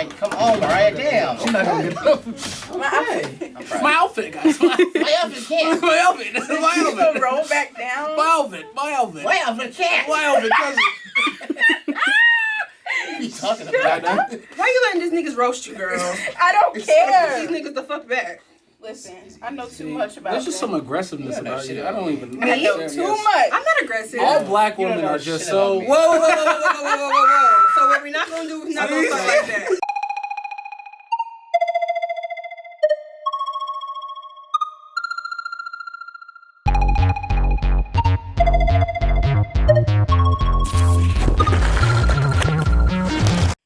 Like, come on, Mariah, damn. She's not gonna get up. My outfit, guys. My outfit can't. My outfit. My You outfit. gonna roll back down? My outfit. My outfit. My outfit can't. My outfit, cousin. What are you talking about? Why you letting these niggas roast you, girl? I don't care. These niggas the fuck back. Listen, I know too much about There's just them. some aggressiveness about you. I don't even. I know understand too this. much. I'm not aggressive. All black You don't women know are just shit so. about me. Whoa. So what we're not gonna do is not gonna start like that.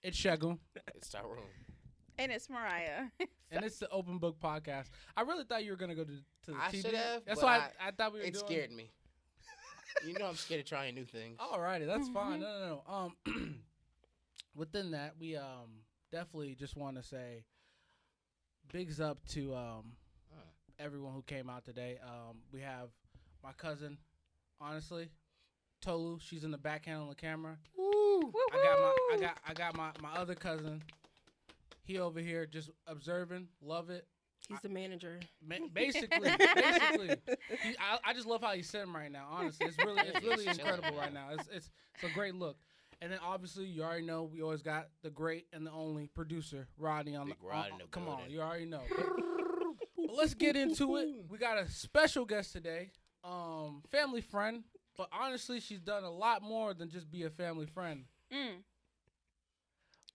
It's Shagun, It's Tyrone. And it's Mariah. and it's the Open Book Podcast. I really thought you were gonna go to the I TV. should have. That's but why I thought we were it doing. scared me. You know I'm scared of trying new things. Alrighty, that's fine. No. Within that, we definitely just want to say, bigs up to everyone who came out today. We have my cousin, honestly, Tolu. She's in the backhand on the camera. Woo. I got my other cousin. He over here just observing, love it. He's the manager. Basically, I just love how he's sitting right now. Honestly, it's really incredible right now. It's a great look. And then obviously you already know we always got the great and the only producer Rodney on Big the. Rod in the Come on, building. you already know. But let's get into it. We got a special guest today, family friend. But honestly, she's done a lot more than just be a family friend.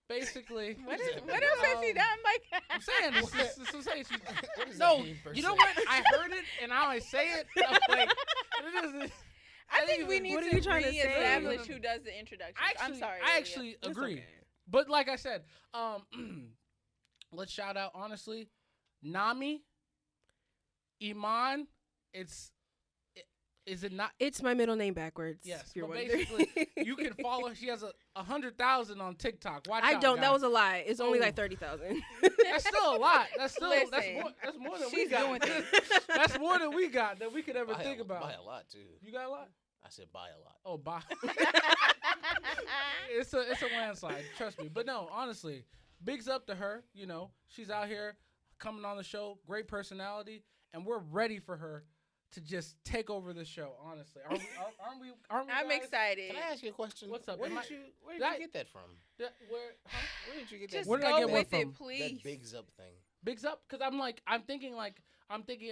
Basically, What else has she done, Mike? I'm saying this is I'm saying she's. What does No, that mean, per you know se? what? I heard it and now I say it. I'm like, it isn't. I think we need What are to you trying to say? reestablish who does the introduction. I'm sorry. I actually It's agree. okay. But like I said, let's shout out honestly, Nami, Iman. Is it not? It's my middle name backwards. Yes, if you're but wondering. basically, you can follow. She has 100,000 on TikTok. Watch I out, don't. guys. That was a lie. It's only Oh. like 30,000. That's still a lot. That's still that's Listen, more than we she's got. doing things. That's more than we got that we could ever Buy think about. Buy a lot too. You got a lot? I said buy a lot. Oh, bye. It's a landslide. Trust me. But no, honestly, bigs up to her. You know, she's out here coming on the show. Great personality, and we're ready for her to just take over the show. Honestly, aren't we? I'm guys? excited. Can I ask you a question? What's up? Where Am did I- you did I- get that from? Where? Huh? Where did you get Just Where that did I go get what with from? it, please. That bigs up thing. Bigs up, cause I'm thinking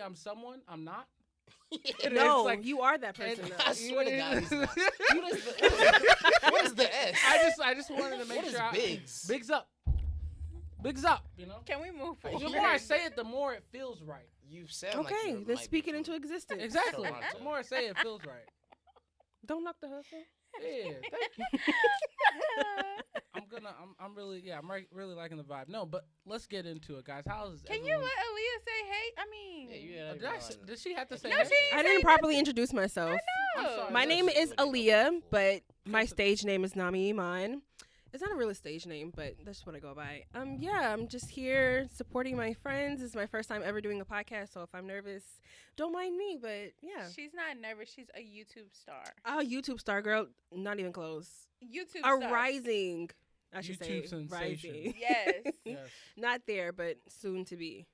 I'm someone. I'm not. And No, it's like- you are that person. and- though. I swear to God, he's not. What is the S? I just wanted to make What is sure. bigs? Bigs up. Bigs up. You know. Can we move forward? The more I say it, the more it feels right. You sound like Okay, you then might speak be it into from- existence. Exactly. Toronto. The more I say it, feels right. Don't knock the hustle. Yeah. Thank you. I'm really really liking the vibe. No, but let's get into it, guys. How's Can you let Aaliyah say hey? I mean, Yeah, you had Did, did she have to say? No, hey? she- I didn't properly introduce myself. I'm sorry. My That's name is really Aaliyah, helpful. but my stage name is Nami Iman. It's not a real stage name, but that's what I go by. Yeah, I'm just here supporting my friends. It's my first time ever doing a podcast, so if I'm nervous, don't mind me. But yeah, she's not nervous. She's a YouTube star. oh, YouTube star girl, not even close. YouTube A star. rising, I should YouTube say, sensation. rising. Yes. Yes. Not there, but soon to be.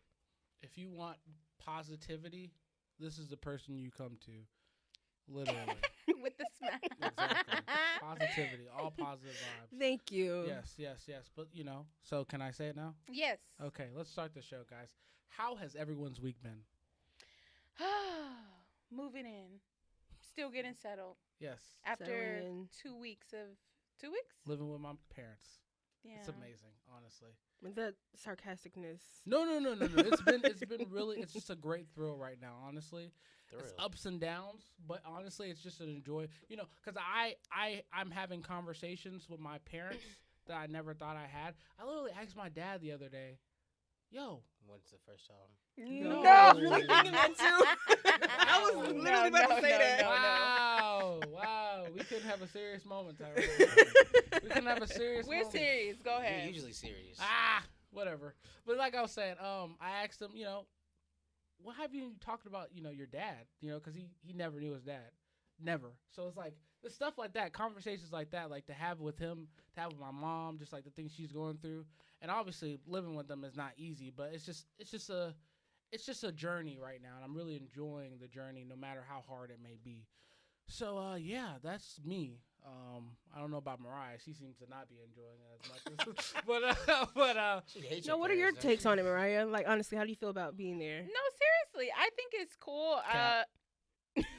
If you want positivity, this is the person you come to. Literally. With the smile. Exactly. Positivity. All positive vibes. Thank you. Yes. But, so can I say it now? Yes. Okay, let's start the show, guys. How has everyone's week been? Moving in. Still getting settled. Yes. After Settling in. 2 weeks of 2 weeks? Living with my parents. Yeah. It's amazing, honestly. With that sarcasticness. No. It's been really, it's just a great thrill right now, honestly. It's Thrill. ups and downs, but honestly, it's just an enjoy. Because I'm having conversations with my parents that I never thought I had. I literally asked my dad the other day, "Yo, When's the first time? No. You're thinking that too. I was literally about to say that. wow, we couldn't have a serious moment, Tyrone. We couldn't have a serious We're moment. serious. Go You're ahead. usually serious. Whatever. But like I was saying, I asked him, what have you talked about, your dad? Because he never knew his dad. Never. So it's like the stuff like that, conversations like that, like to have with him, to have with my mom, just like the things she's going through. and obviously living with them is not easy, but it's just a journey right now, and I'm really enjoying the journey, no matter how hard it may be. So yeah, that's me. I don't know about Mariah; she seems to not be enjoying it as much. but She hates No, your what are your parents, don't takes she? on it, Mariah? Like, honestly, how do you feel about being there? No, seriously, I think it's cool. Cap.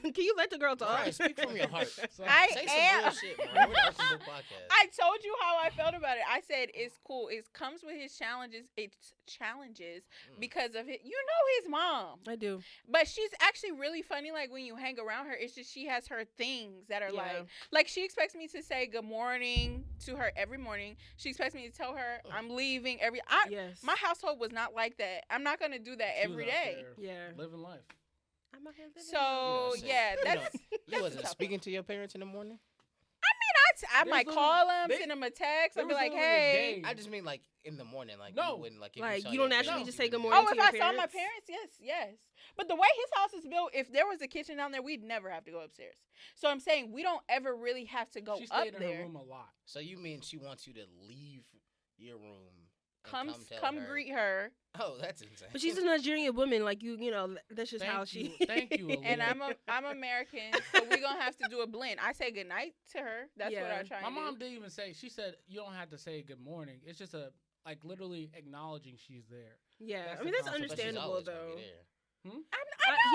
Can you let the girl talk? Mariah, speak from your heart. So, I Say am. some real shit, Mariah. We're the Arsenal podcast. I told you how I felt about it. I said it's cool. It comes with his challenges. It's challenges because of it. You know his mom, I do. but she's actually really funny. Like when you hang around her, it's just she has her things that are Yeah. like she expects me to say good morning to her every morning. She expects me to tell her I'm leaving every. Yes. My household was not like that. I'm not gonna do that she was every out day. there Yeah. living life. I'm out here living So You know, yeah, you that's. You wasn't tough. speaking to your parents in the morning? I There's might little- call them, they- send them a text, there and be was like, literally a "Hey." day. I just mean like in the morning, like No. you wouldn't like if Like, you, saw you your don't naturally parents, just you say good wouldn't- morning Oh, to if your I saw my parents? parents, yes. But the way his house is built, if there was a kitchen down there, we'd never have to go upstairs. So I'm saying we don't ever really have to go She up stayed in there. her room a lot. So you mean she wants you to leave your room? And Come tell her. greet her, Oh, that's insane. But she's a Nigerian woman, like you know. That's just how Thank she. you. Thank you, and Aaliyah. I'm American, so we're gonna have to do a blend. I say good night to her. That's what Yeah. I try. My and mom do. didn't even say. She said you don't have to say good morning. It's just a like literally acknowledging she's there. Yeah, That's I mean the that's concept, But she's understandable always gonna though. be there.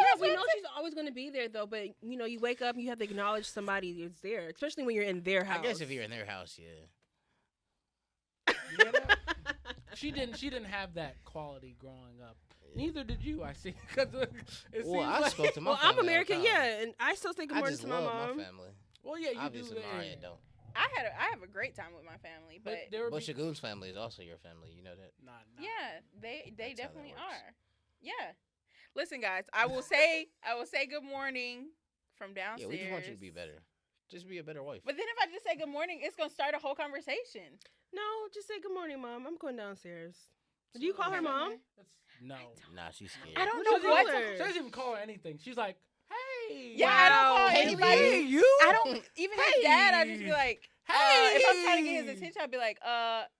Yeah, we know she's always going to be there though. But you know, you wake up, you have to acknowledge somebody is there, especially when you're in their house. I guess if you're in their house, yeah. You get it? She didn't have that quality growing up. Neither did you. I see. 'Cause it Well, seems I like, spoke to my Well, family I'm all the American, time. yeah, and I still say good I morning just to my love mom. my family. Well, yeah, you Obviously, do. yeah, Mariah yeah. don't. I have a great time with my family, but, But there would But be Shagun's family is also your family. You know that. nah. yeah, they That's how that definitely works. are. Yeah. Listen, guys, I will say good morning from Yeah, downstairs. we just want you to be better. Just be a better wife. But then if I just say good morning, it's gonna start a whole conversation. No, just say good morning, mom. I'm going downstairs. Do you call her mom? No. Nah, she's scared. I don't What know you what. call She her? doesn't even call her anything. She's like, hey. Yeah, I don't call Hey, anybody. hey, you. I don't even his dad. I just be like, Hey. if I'm trying to get his attention, I'd be like,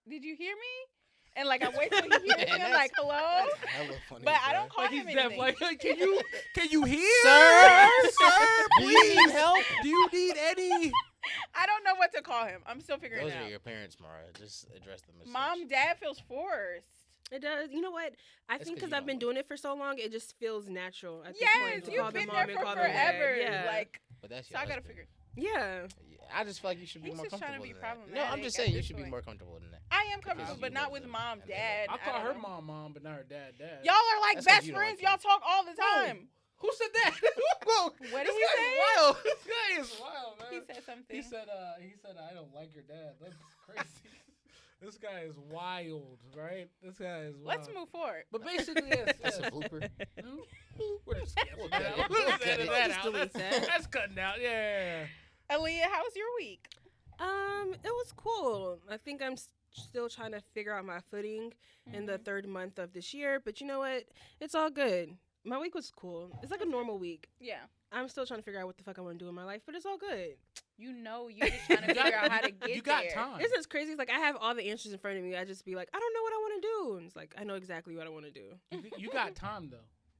did you hear me? And like I wait till he hears me. I'm That's- like, hello. That's hella funny, But I bro. don't call Like him he's deaf. anything. Like, can you hear? Sir? Sir, Do you need please. help? Do you need any? I don't know what to call him. I'm still figuring Those it are out. your parents, Mara. Just address them as Mom, such. dad feels forced. It does. You know what? I That's think 'cause because you I've don't been want doing it for so long, it just feels natural at this Yes, point to call you've them been mom there and for call them dad. forever. Yeah. Like, But that's so your I gotta husband. figure. Yeah. Yeah, I just feel like you should be He's more just trying to comfortable be than that. No, I'm problematic just at saying you this should be point. more comfortable than that. I am comfortable, you but not love with them, mom, and they dad. I call don't her know. mom, but not her dad. Y'all are like That's 'cause best you don't friends. like Y'all him. talk all the No. time. Who said that? Whoa. What did This he guy's say? wild. This guy is wild, man. He said something. He said I don't like your dad. That's crazy. This guy is wild, right? This guy is wild. Let's move forward. But basically, yes. That's yes. a blooper. We're just We'll cut cut that out. it. We'll Let's cut edit it. that Just out. delete that. That's cutting out. Yeah. Aaliyah, how was your week? It was cool. I think I'm still trying to figure out my footing in the third month of this year, but you know what? It's all good. My week was cool. It's like a normal week. Yeah. I'm still trying to figure out what the fuck I want to do in my life, but it's all good. You know, you just trying to figure out how to get You got there. time. It's just crazy. It's like I have all the answers in front of me. I just be like, I don't know what I want to do. And it's like, I know exactly what I want to do. You got time though.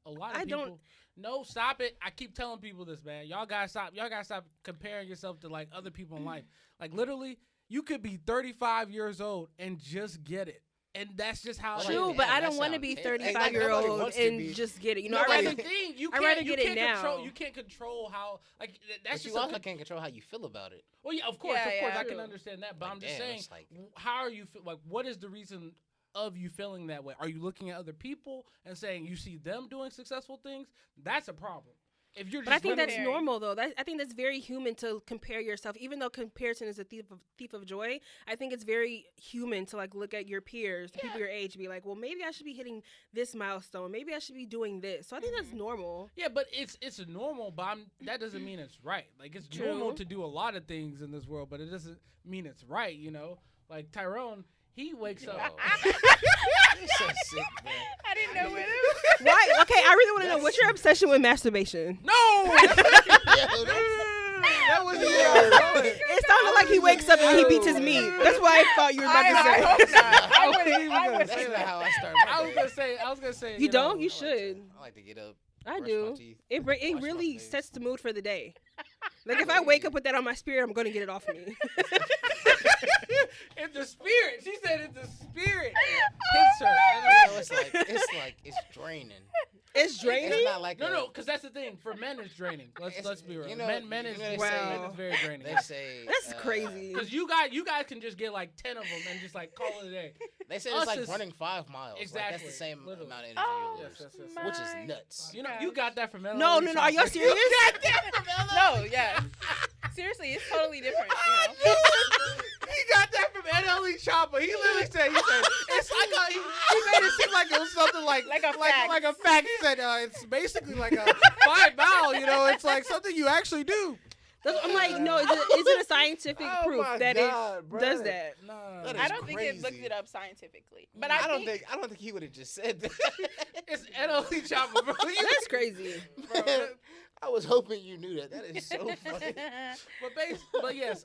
A lot of I people. don't- No, stop it. I keep telling people this, man. Y'all gotta stop. Y'all gotta stop comparing yourself to like other people in life. Like literally, you could be 35 years old and just get it, and that's just how. it True, is. but damn, I that don't want to sound be terrible. 35-year-old Nobody wants to and be. just get it. You know, No, I'd that's rather. the thing. You I'd can't. rather You get it can't now. control. You can't control how. Like that's But just you also can't control how you feel about it. Well, yeah, of course, Yeah, of course, yeah. I can True. understand that. But Like, I'm just damn, saying, it's like- how are you? Like, what is the reason of you feeling that way? Are you looking at other people and saying you see them doing successful things? That's a problem. If you're just But I think that's Very. normal, though. I think that's very human to compare yourself. Even though comparison is a thief of joy, I think it's very human to like look at your peers, the people your age, and be like, well, maybe I should be hitting this milestone. Maybe I should be doing this. So I think that's normal. Yeah, but it's a normal, but that doesn't mean it's right. Like it's True. normal to do a lot of things in this world, but it doesn't mean it's right. You know, like Tyrone, he wakes up. You're so sick, man. I didn't know what it Why? Okay, I really want to know what's your obsession with masturbation. No. Yo, that's- That was It sounded like he wakes up and he beats his meat. That's why I thought you were about to I say. hope not. I wasn't even I gonna would- say That's not that. how I start my I was day. gonna say. You don't? know, You should. I like to get up. I brush do. my teeth, It wash my really face. sets the mood for the day. Like if I wake up with that on my spirit, I'm gonna get it off of me. It's the spirit. She said it's the spirit. Hits her. You know, it's draining. It's draining. It's not like No, because that's the thing. For men, it's draining. Let's be real. you know- men you is know they say- it's very draining. They say That's crazy. Because you guys can just get like 10 of them and just like call it a day. They say Us it's like is- running 5 miles. Like, that's Exactly, the same literally. amount of energy Oh, you lose, yes. which my is nuts. You know, you got that from LL. No. Are you serious? No, yeah. Seriously, it's totally different. You know? He got that from NLE Chopper. He literally said, it's like he made it seem like it was something like Like a fact. like a fact. He said it's basically like a 5 mile. You know, it's like something you actually do. I'm like, no. Is it a scientific Oh proof my that God, it bro. does that? No, That I is don't think it looked crazy. it up scientifically, but I don't think he would have just said that. it's NLE Chopper, bro. That's crazy. Man, I was hoping you knew that. That is so funny. But yes,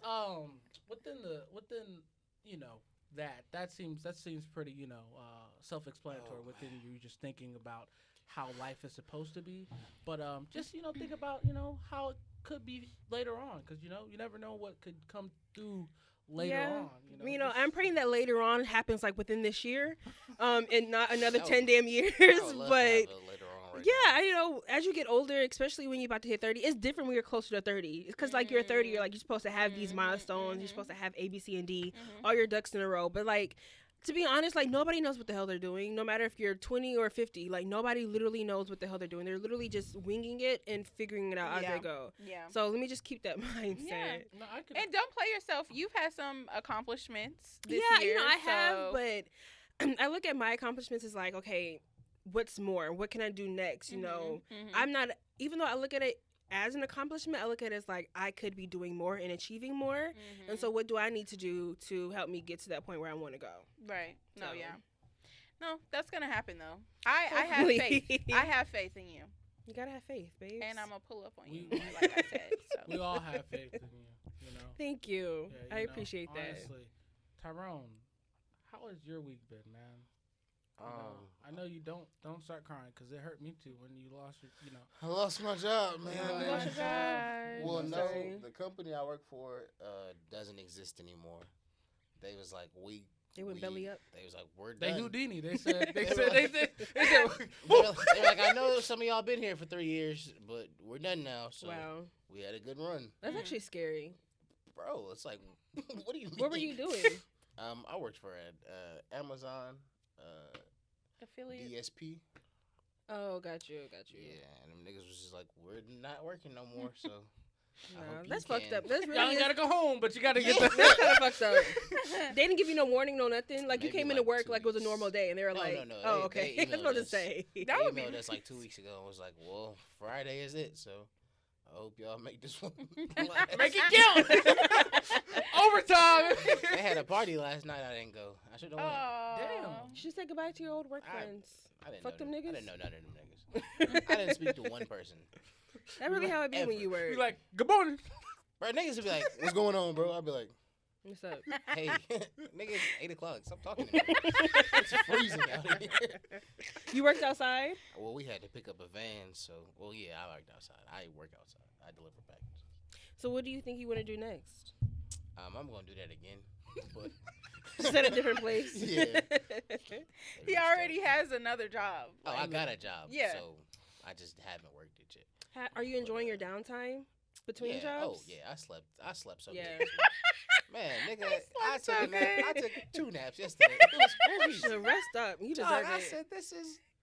within you know that seems pretty self-explanatory within you just thinking about how life is supposed to be, but just think about how it could be later on, because you never know what could come through later on. I'm praying that later on happens like within this year, and not another I would- 10 damn years. I would love to But have it later on right yeah, as you get older, especially when you're about to hit 30, it's different when you're closer to 30. It's because like you're 30, you're supposed to have these milestones. You're supposed to have A, B, C, and D, all your ducks in a row. But like, to be honest, like nobody knows what the hell they're doing. No matter if you're 20 or 50, like nobody literally knows what the hell they're doing. They're literally just winging it and figuring it out as Yeah. they go. Yeah. So let me just keep that mindset. Yeah. No, I could. And don't play yourself. You've had some accomplishments this Yeah, year. I have, so- but I look at my accomplishments as like, okay, what's more? What can I do next? You know, I'm not, even though I look at it as an accomplishment, I look at it as like I could be doing more and achieving more. And so what do I need to do to help me get to that point where I want to go? Right. No, So- yeah. No, that's going to happen, though. I have Hopefully. faith. I have faith in you. You gotta have faith, babe. And I'm going to pull up on you, We- like I said. So. We all have faith in you. You know. Thank you. Yeah, I you know, appreciate that. Honestly, Tyrone, how has your week been, man? I know you don't start crying because it hurt me too when you lost your. I lost my job, man. Yeah, You lost your job. Well, I'm no, sorry. the company I work for doesn't exist anymore. They was like, They went belly up. They was like, we're They done. Houdini. They said. They They said. were They like- said. They were like, I know some of y'all been here for 3 years, but we're done now. So Wow. we had a good run, That's actually scary. bro. It's like, what do you mean? What were you doing? I worked for Amazon, Affiliate. DSP. Oh, got you. Yeah, and them niggas was just like, we're not working no more. So I No, hope you that's fucked can. up. That's Y'all really ain't gotta go home, but you gotta get Yeah. the. that's kind of fucked up. They didn't give you no warning, no nothing. Like you Maybe came into like work 2 like it was a weeks. normal day, and they were No, like, no. "Oh, They okay." emailed That's what to us. say. That would They be emailed us like 2 weeks ago and was like, well, Friday is it. So I hope y'all make this one. Make it count. Overtime. They had a party last night. I didn't go. I should have went. Damn. You should say goodbhy to your old work I- friends. I didn't Fuck know them I niggas. didn't know none of them niggas. I didn't speak to one person. That's really how it be when Ever. you work. Be like, good morning. Bro, niggas would be like, what's going on, bro? I'd be like, What's up? hey, nigga, it's 8 o'clock. Stop talking to me. It's freezing out here. You worked outside? Well, we had to pick up a van, so, well, yeah, I worked outside. I work outside. I deliver packages. So what do you think you want to do next? I'm going to do that again. But Just at a different place. Yeah. He already has another job. Oh, I got a job. Yeah. So I just haven't worked it yet. Are you enjoying your downtime between Yeah. jobs? Oh, yeah. I slept so Yeah. good. this week. Man, nigga, I so took a nap. good. I took 2 naps yesterday. It was You crazy. should rest up. You deserve Dog, it. I said,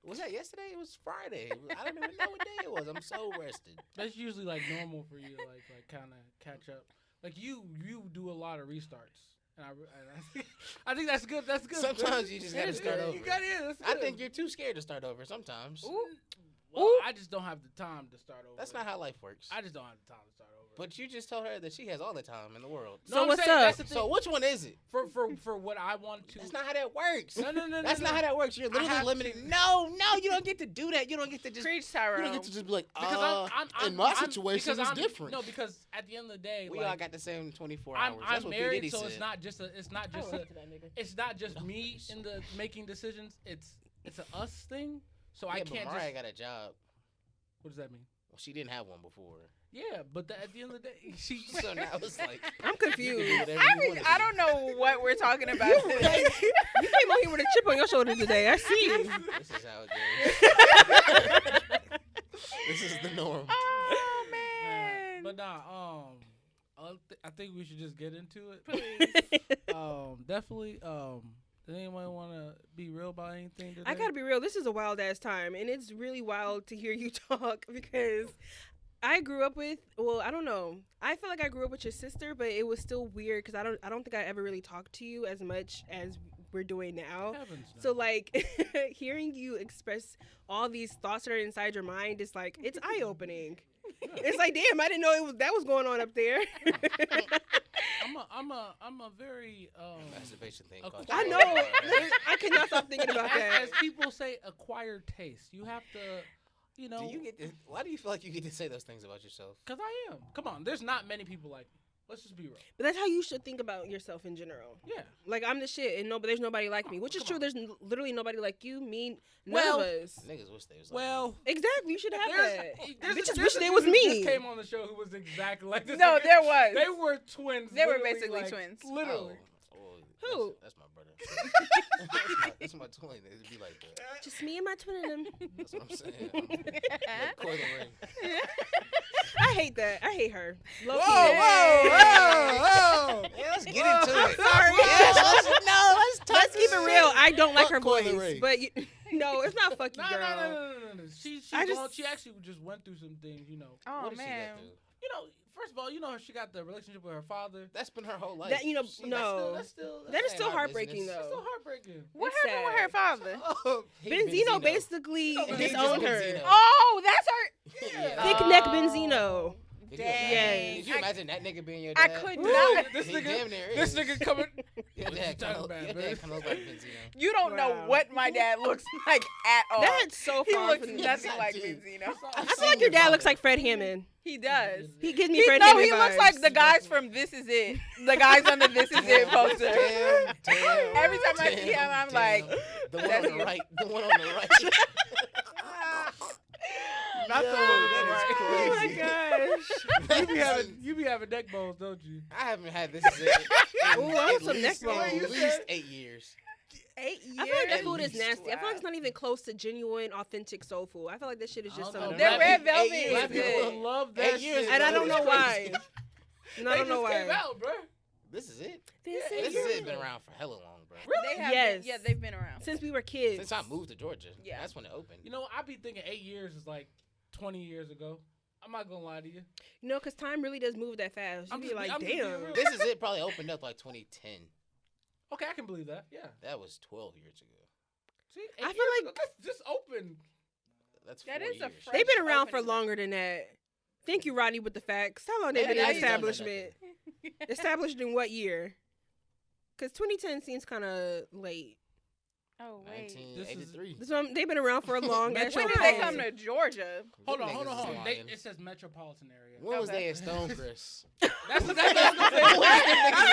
was that yesterday? It was Friday. I don't even know what day it was. I'm so rested. That's usually like normal for you to like kind of catch up. Like you do a lot of restarts, and I think that's good. That's good. Sometimes you just It gotta is start good. over. You got it. That's I good. think you're too scared to start over sometimes. Well, Ooh. I just don't have the time to start over. That's not how life works. I just don't have the time to start over. But you just told her that she has all the time in the world. So I'm what's saying, up? That's the thing. So which one is it? For what I want to. That's not how that works. No. That's not how that works. You're literally have limiting. to. No, you don't get to do that. You don't get to just. Preach, You don't Tyrone. get to just be like, Because in my situation, it's different. No, because at the end of the day, We like, all got the same 24 hours. I'm That's what P. married, Diddy so said. it's not just it's not just me in the making decisions. It's a us thing. So I Yeah, can't but Mariah just. got a job. What does that mean? Well, she didn't have one before. Yeah, but at the end of the day, she. So now it's like I'm you can confused. do whatever I you mean, wanna I do. don't know what we're talking about today. You came on here with a chip on your shoulder today. I see. This is how it goes. This is the norm. Oh man. But nah, I think we should just get into it. Please. Definitely. Does anyone want to be real about anything today? I gotta be real. This is a wild ass time, and it's really wild to hear you talk because I grew up with. Well, I don't know. I feel like I grew up with your sister, but it was still weird because I don't think I ever really talked to you as much as we're doing now. Heavens no. So like hearing you express all these thoughts that are inside your mind is like it's eye opening. It's like damn, I didn't know that was going on up there. I'm a very Masturbation thing. I called I Taylor know. Swift. I could not stop thinking about as that. people say, acquired taste. You have to, you know. Do you get to, why do you feel like you get to say those things about yourself? Because I am. Come on, there's not many people like me. Let's just be real. But that's how you should think about yourself in general. Yeah. Like I'm the shit, and there's nobody like me, which is Come true. on. There's literally nobody like you, me, none Well- of us. Niggas wish they was like Well, Exactly, you should have that. Bitches there's wish a they dude was who me. Just came on the show who was exactly like this. No, Like, there was. They were twins. They were literally, basically like, twins. Literally. Who? That's my brother. that's my twin. It'd be like that. Just me and my twin and them. That's what I'm saying. Like coiling ring. I hate that. I hate her. Low Whoa, key. whoa. Yeah, let's get into I'm it. sorry. Yes, Let's keep it real. I don't like her Fuck Coily voice, Ray. but no, it's not fuck you, No, girl. no. She actually just went through some things, you know. Oh What did she man. go through? You know, first of all, you know she got the relationship with her father. That's been her whole life. That no. That's still That is ain't still our heartbreaking business. that's still though. heartbreaking. What It's happened with her sad. father? Benzino basically Benzino. disowned her. Benzino. Oh, that's her. Yeah. Thick neck Benzino. Could you Dang. imagine- Yes. Could you imagine that nigga being your I dad? could Ooh. not. This He nigga, damn near this is. nigga coming. Your What you dad talking kinda about, your man? dad kinda looks like Benzino. You don't know Wow. what my dad looks like at all. That's so he far looks from me. nothing I like do. Benzino. I feel like your dad looks like Fred Hammond. He does. He gives me He, Fred no, Hammond he looks vibes. like the guys from This Is It. The guys on the This Is It poster. Damn. Every time I see him, I'm like, the one on that's the you. right. The one on the right. Not the Yo, one that is Oh my crazy. gosh. you be having neck bones, don't you? I haven't had this in Ooh, I want at some neck least- bones. at least 8 years. 8 years. I feel like that At food is least. nasty. I feel like it's not even close to genuine, authentic soul food. I feel like this shit is just I some. don't know. Their red Eight velvet years is Black ago. people good. love 8 that years shit. And I ago, don't it know was why. crazy. And I don't know They just came why. out, bro. This is it. This Yeah, is This years is it. ago. Been around for hella long, bro. They have Yes. been, yeah, they've been around. Since we were kids. Since I moved to Georgia, Yeah. that's when it opened. You know, I be thinking 8 years is like 20 years ago. I'm not gonna lie to you. You know, because time really does move that fast. You I'm be just- like, I'm just being damn. real. This is it. Probably opened up like 2010. Okay, I can believe that. Yeah. That was 12 years ago. See, I feel 8 years like- ago, that's just open. That's That 4 is a years. fresh- They've been around for opening. longer than that. Thank you, Rodney, with the facts. How long they Yeah, been now in you don't know establishment? Established in what year? Because 2010 seems kind of late. Oh, wait. 1983. They've been around for a long ass When time. did they come to Georgia? Hold on, Them hold on, niggas hold is on. lying. It says metropolitan area. When was Okay. they at Stonecrest? That's what I was gonna say. That's what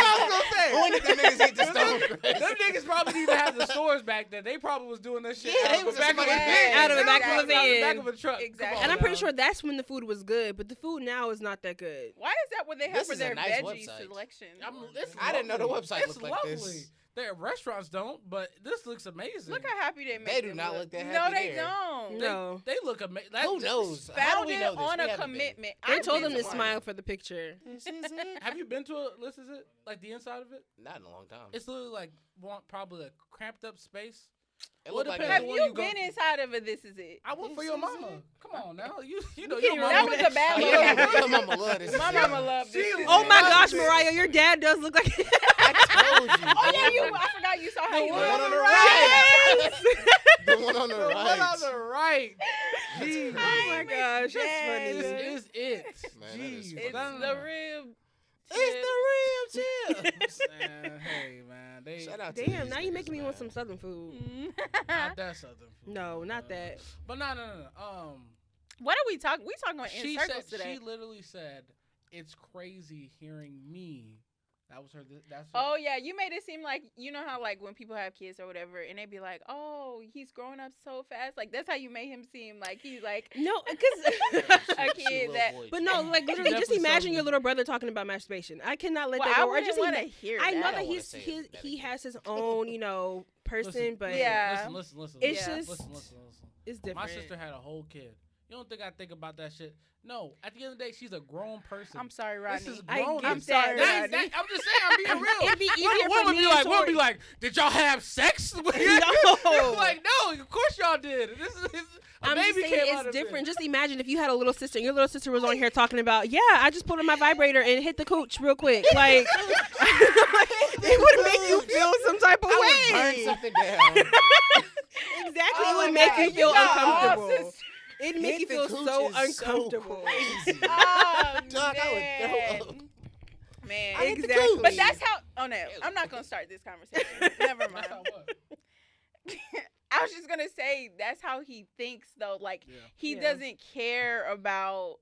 I was gonna say. When did them niggas get to Stonecrest? Them niggas probably didn't even have the stores back then. They probably was doing that shit Yeah, out they of was the back of a somebody- van. Out of the back of a Out of the back van. of a truck. Come Exactly. on And I'm pretty now. sure that's when the food was good, but the food now is not that good. Why is that what they have This for is a their nice veggie website. selection? It's I didn't know the lovely. website It's looked like this. lovely. Their restaurants don't, but this looks amazing. Look how happy they make They do them not look that No, happy they there. don't. No. They look amazing. Who knows? How do we Founded know this? on We a haven't been. commitment. They I've told been them to one. smile for the picture. This is it. Have you been to a? This is it. Like the inside of it. Not in a long time. It's literally like probably a cramped up space. It Well, looked it like depends Have on a- where you go. been inside of a This Is It? I went for This your is mama. it. Come on now. You know can't your even mama. That was a bad Oh, movie. your mama love this. My mama loved this. She shit. Oh my Love gosh, it. Mariah, your dad does look like. I told you. Oh yeah, I forgot you saw how The you one look. on the right. Yes! The one one on the The one on right. the right. Jeez. Oh my gosh, that's Yes. funny. This is it. Man, that is Jeez. funny. It's No, no, the no. rib. It's the real chips. Man, hey, man. They, Shout out to Damn, these now you niggas, making me want man. some Southern food. not that Southern food. No, not that. But no. What are we talking? We talking about in She circles said, today. she literally said, it's crazy hearing me. That was her. That's her. Oh yeah, you made it seem like you know how like when people have kids or whatever, and they be like, "Oh, he's growing up so fast." Like that's how you made him seem like he's like No, because a kid that. but no, like literally, just Definitely imagine something. your little brother talking about masturbation. I cannot let Well, that I go. Or wouldn't just want to hear I that. know I that don't wanna he's say it he better has his own person, Listen, but Yeah. Listen. It's listen, just- listen. it's different. My sister had a whole kid. You don't think I think about that shit? No. At the end of the day, she's a grown person. I'm sorry, This Rodney. is I grown. get I'm sorry, that. Rodney. I'm just saying. I'm being real. It'd be easier What for would me be and like? What would be Tori- like? Did y'all have sex? No. Like, no. Of course y'all did. This is a I'm just baby saying came out it's of different. This. Just imagine if you had a little sister and your little sister was on here talking about, yeah, I just pulled on my vibrator and hit the cooch real quick. Like, it would make you feel some type of I would burn way. something down. Exactly, Oh it would my make God, you feel got all uncomfortable. sisters. It'd make you Hit the feel cooch so is so uncomfortable. crazy. Oh, Dog, I would man. throw up. Man. I hit the Exactly. cooch. But that's how. Oh no, I'm not gonna start this conversation. Never mind. That's how what? I was just gonna say that's how he thinks though. Like Yeah. he Yeah. doesn't care about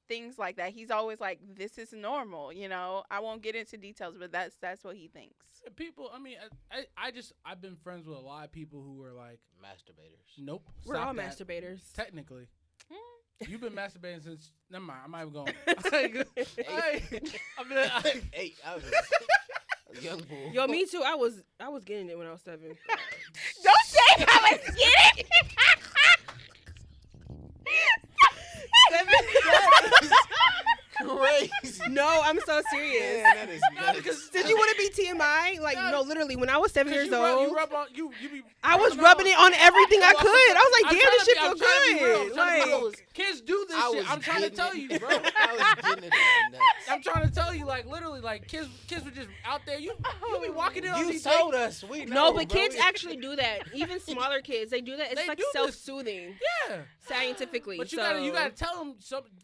things like that. He's always like, "This is normal," you know. I won't get into details, but that's what he thinks. People, I mean, I've been friends with a lot of people who were like, Masturbators. nope. We're stop all that. masturbators. Technically. Mm. You've been masturbating since. Never mind. I'm not even going. I Hey, I was a young bull. Yo, me too. I was getting it when I was 7. Don't say I was kidding. Crazy. No, I'm so serious. Man, that is nuts. because Did you want to be TMI? Like, no, literally, when I was 7 years old, You rub on, you be. I was rubbing rubbing it on everything I could. I was like, I'm damn, trying this to shit be- feel I'm trying to be real. good. I'm trying to be real. Like, Kids do this I shit. was I'm trying to getting tell it. you, bro. I was getting it in the nuts. I'm trying to tell you, like literally, like kids were just out there. You be walking in on You these told us. We know, no, but bro. kids We- actually do that. Even smaller kids, they do that. It's They like do this. self-soothing, Yeah. scientifically. But you so, gotta tell them.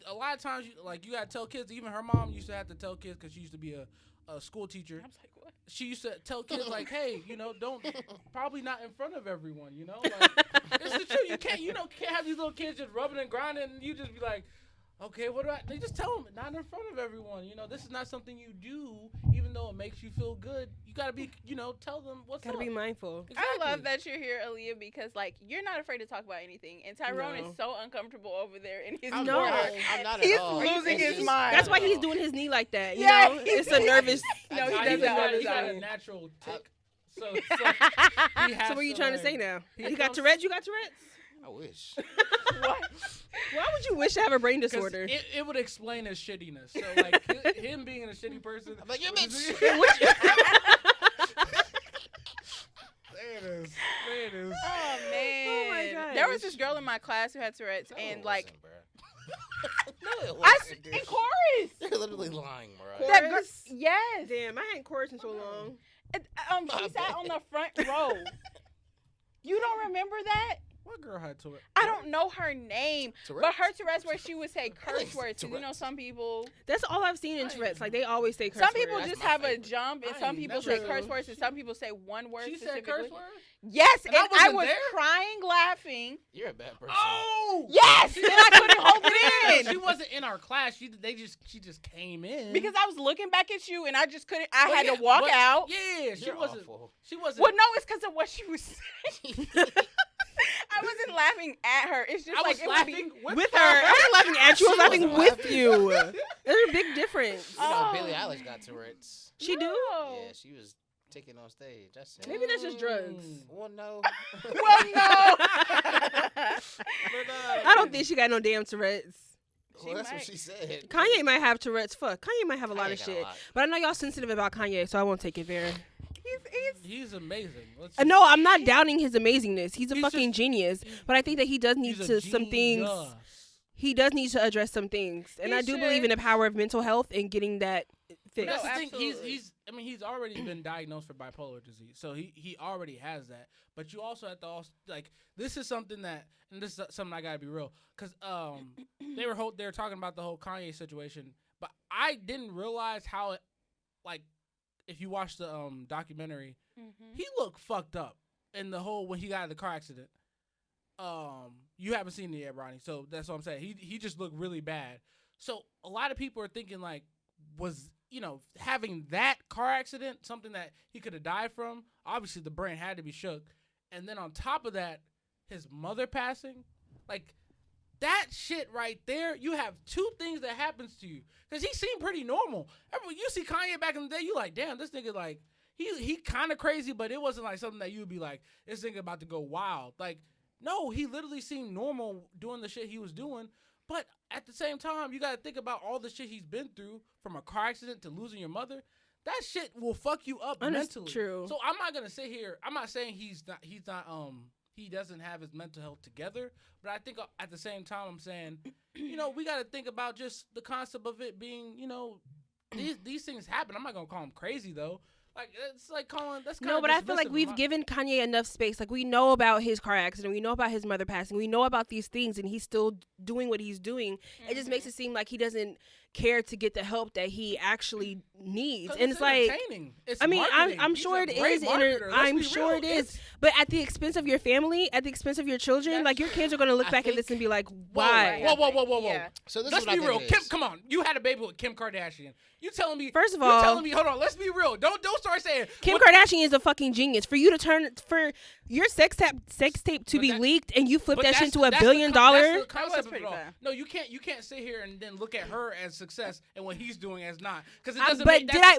A lot of times, you gotta tell kids. Even her mom used to have to tell kids because she used to be a school teacher. I was like, what? She used to tell kids like, hey, don't probably not in front of everyone. Like, it's the truth. You can't have these little kids just rubbing and grinding, and you just be like, okay, what do I? They just tell them not in front of everyone. This is not something you do, even though it makes you feel good. You gotta be, tell them what's Gotta up. be mindful. I love that you're here, Aaliyah, because like you're not afraid to talk about anything, and Tyrone No. is so uncomfortable over there in his I'm No. corner. not. I'm not He's at all. losing It's his just- mind. That's why he's doing his knee like that. You Yeah, know, he's it's a nervous. No, he Nah, does he that all got, the he got a time. natural tick. So he has So what are you to, trying to like- say now? he You got comes- Tourette's? You got Tourette's? I wish. What? Why would you wish to have a brain 'Cause disorder? It would explain his shittiness. So like him being a shitty person. I'm like, you bitch. There it is. There it is. Oh man. Oh, my gosh. There was this girl in my class who had Tourette's, No, and it like wasn't, bruh. No, it I wasn't, in dude. chorus. You're literally lying, bro. Chorus? That girl, yes. Damn, I hadn't chorused in so long. She sat on the front row. You don't remember that? What girl had Tourette's? I don't know her name, but her Tourette's where she would say I curse think words. 'Cause you know, Tourette's. some people, That's all I've seen in Tourette's. Like, they always say curse some people words. just my have favorite. a jump, and I some ain't people never say curse seen- words, and some people say one word She said specifically. curse words? Yes, And I and I wasn't was there? crying, laughing. You're a bad person. Oh! Yes, and I couldn't hold it She in wasn't in our class. She just came in. because I was looking back at you, and I just couldn't. I But had yeah, to walk but- out. Yeah, she You're wasn't. awful. She wasn't. Well, no, it's because of what she was saying. I wasn't laughing at her. It's just I like was it would laughing be. With her. I wasn't laughing at you. I was She laughing wasn't with laughing. you. There's a big difference. You know, Oh. Billie Eilish got Tourette's. She do? No. Yeah, she was taking on stage. That's it. Maybe that's just drugs. Well, no. Well, no. I don't think she got no damn Tourette's. Well, that's might. what she said. Kanye might have Tourette's. Fuck. Kanye might have a lot Kanye of got a shit. lot. But I know y'all sensitive about Kanye, so I won't take it there. He's amazing. Let's No, I'm not doubting his amazingness. He's a He's fucking just- genius. But I think that he does need he's to a some things. genius. He does need to address some things. And He I do believe should. in the power of mental health and getting that But fixed. that's the thing. absolutely. He's already been diagnosed for bipolar disease, so he already has that. But you also have to this is something that, and this is something I gotta be real, because they were talking about the whole Kanye situation, but I didn't realize how it, like, if you watch the documentary, he looked fucked up in the whole when he got in the car accident. You haven't seen it yet, Ronnie, so that's what I'm saying. He just looked really bad. So a lot of people are thinking like, was having that car accident something that he could have died from? Obviously, the brain had to be shook, and then on top of that, his mother passing, like that shit right there. You have two things that happens to you because he seemed pretty normal. You see Kanye back in the day, you like, damn, this nigga like he kind of crazy, but it wasn't like something that you would be like, this nigga about to go wild. Like, no, he literally seemed normal doing the shit he was doing. But at the same time, you got to think about all the shit he's been through, from a car accident to losing your mother. That shit will fuck you up mentally. True. So I'm not gonna sit here. I'm not saying he doesn't have his mental health together. But I think at the same time, I'm saying, we got to think about just the concept of it being, these things happen. I'm not gonna call him crazy though. Like, it's like calling. That's No, but I feel like we've given Kanye enough space. Like, we know about his car accident. We know about his mother passing. We know about these things, and he's still doing what he's doing. It just makes it seem like he doesn't care to get the help that he actually needs. And it's like, It's I mean, marketing. I'm He's sure a it great is. marketer. Let's I'm be sure real. it is. But at the expense of your family, at the expense of your children, like, your kids are going to look back at this and be like, why? Whoa. Yeah. So this Let's is what be I real. think it Kim, is. come on. You had a baby with Kim Kardashian. You telling me? First of you all, telling me? Hold on. Let's be real. Don't start saying Kim Kardashian is a fucking genius. For you to for your sex tape to be leaked and you flip But that shit into $1 that's billion. That's the concept of pretty it all. fun. No, you can't sit here and then look at her as success and what he's doing as not, because it But doesn't.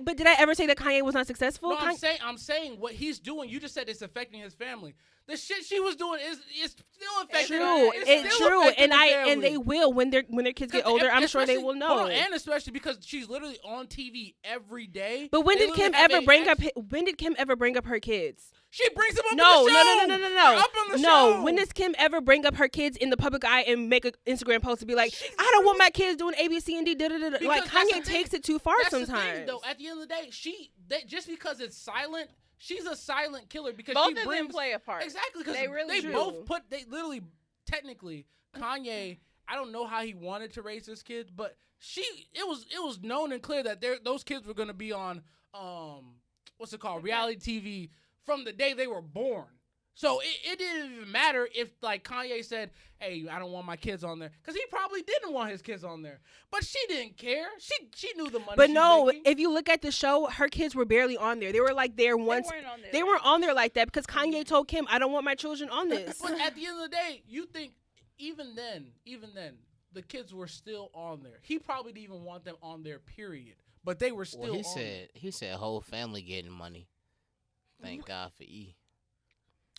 Make, did I ever say that Kanye was not successful? No, I'm saying what he's doing. You just said it's affecting his family. The shit she was doing is still affecting. True, It's still true, affecting and the family. and they will when their kids get older. I'm sure they will know. Hold on, and especially because she's literally on TV every day. But when They did Kim literally have ever bring a- up? When did Kim ever bring up her kids? She brings them up No, on the show. no. They're up on the No, show. when does Kim ever bring up her kids in the public eye and make an Instagram post to be like, I don't want my kids doing A, B, C, and D. Like, Because that's Kanye the thing. takes it too far That's sometimes. the thing, though. At the end of the day, just because it's silent, she's a silent killer because Both she of brings them play a part. exactly because They really do. both they literally technically Kanye. I don't know how he wanted to raise his kids, but it was known and clear that those kids were going to be on what's it called, reality TV from the day they were born. So it didn't even matter if, like, Kanye said, hey, I don't want my kids on there. Because he probably didn't want his kids on there. But she didn't care. She knew the money But she no, making. if you look at the show, her kids were barely on there. They were like there once. weren't on there. They weren't on there like that because Kanye told Kim, I don't want my children on this. But at the end of the day, you think even then, the kids were still on there. He probably didn't even want them on there, period. But they were still Well, on there. he said whole family getting money. Thank God for E.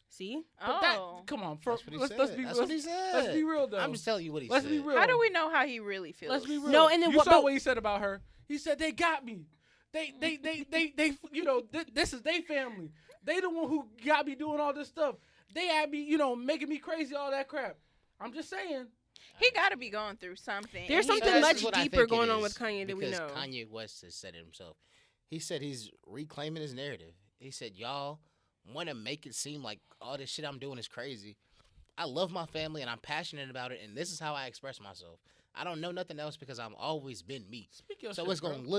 See? But that, Oh. come on, That's what he let's said. be That's what he said. Let's be real though. I'm just telling you what he Let's said. be real. How do we know how he really feels? Let's be real. No, and then you what- saw but- what he said about her. He said they got me. They this is their family. They the one who got me doing all this stuff. They had me, making me crazy, all that crap. I'm just saying. He got to be going through something. There's and he something does- much This is what I deeper think it going on is, with Kanye than we because know. Kanye West has said it himself. He said he's reclaiming his narrative. He said, y'all want to make it seem like all this shit I'm doing is crazy. I love my family and I'm passionate about it, and this is how I express myself. I don't know nothing else because I've always been me. Speak your So shit, it's gonna bro.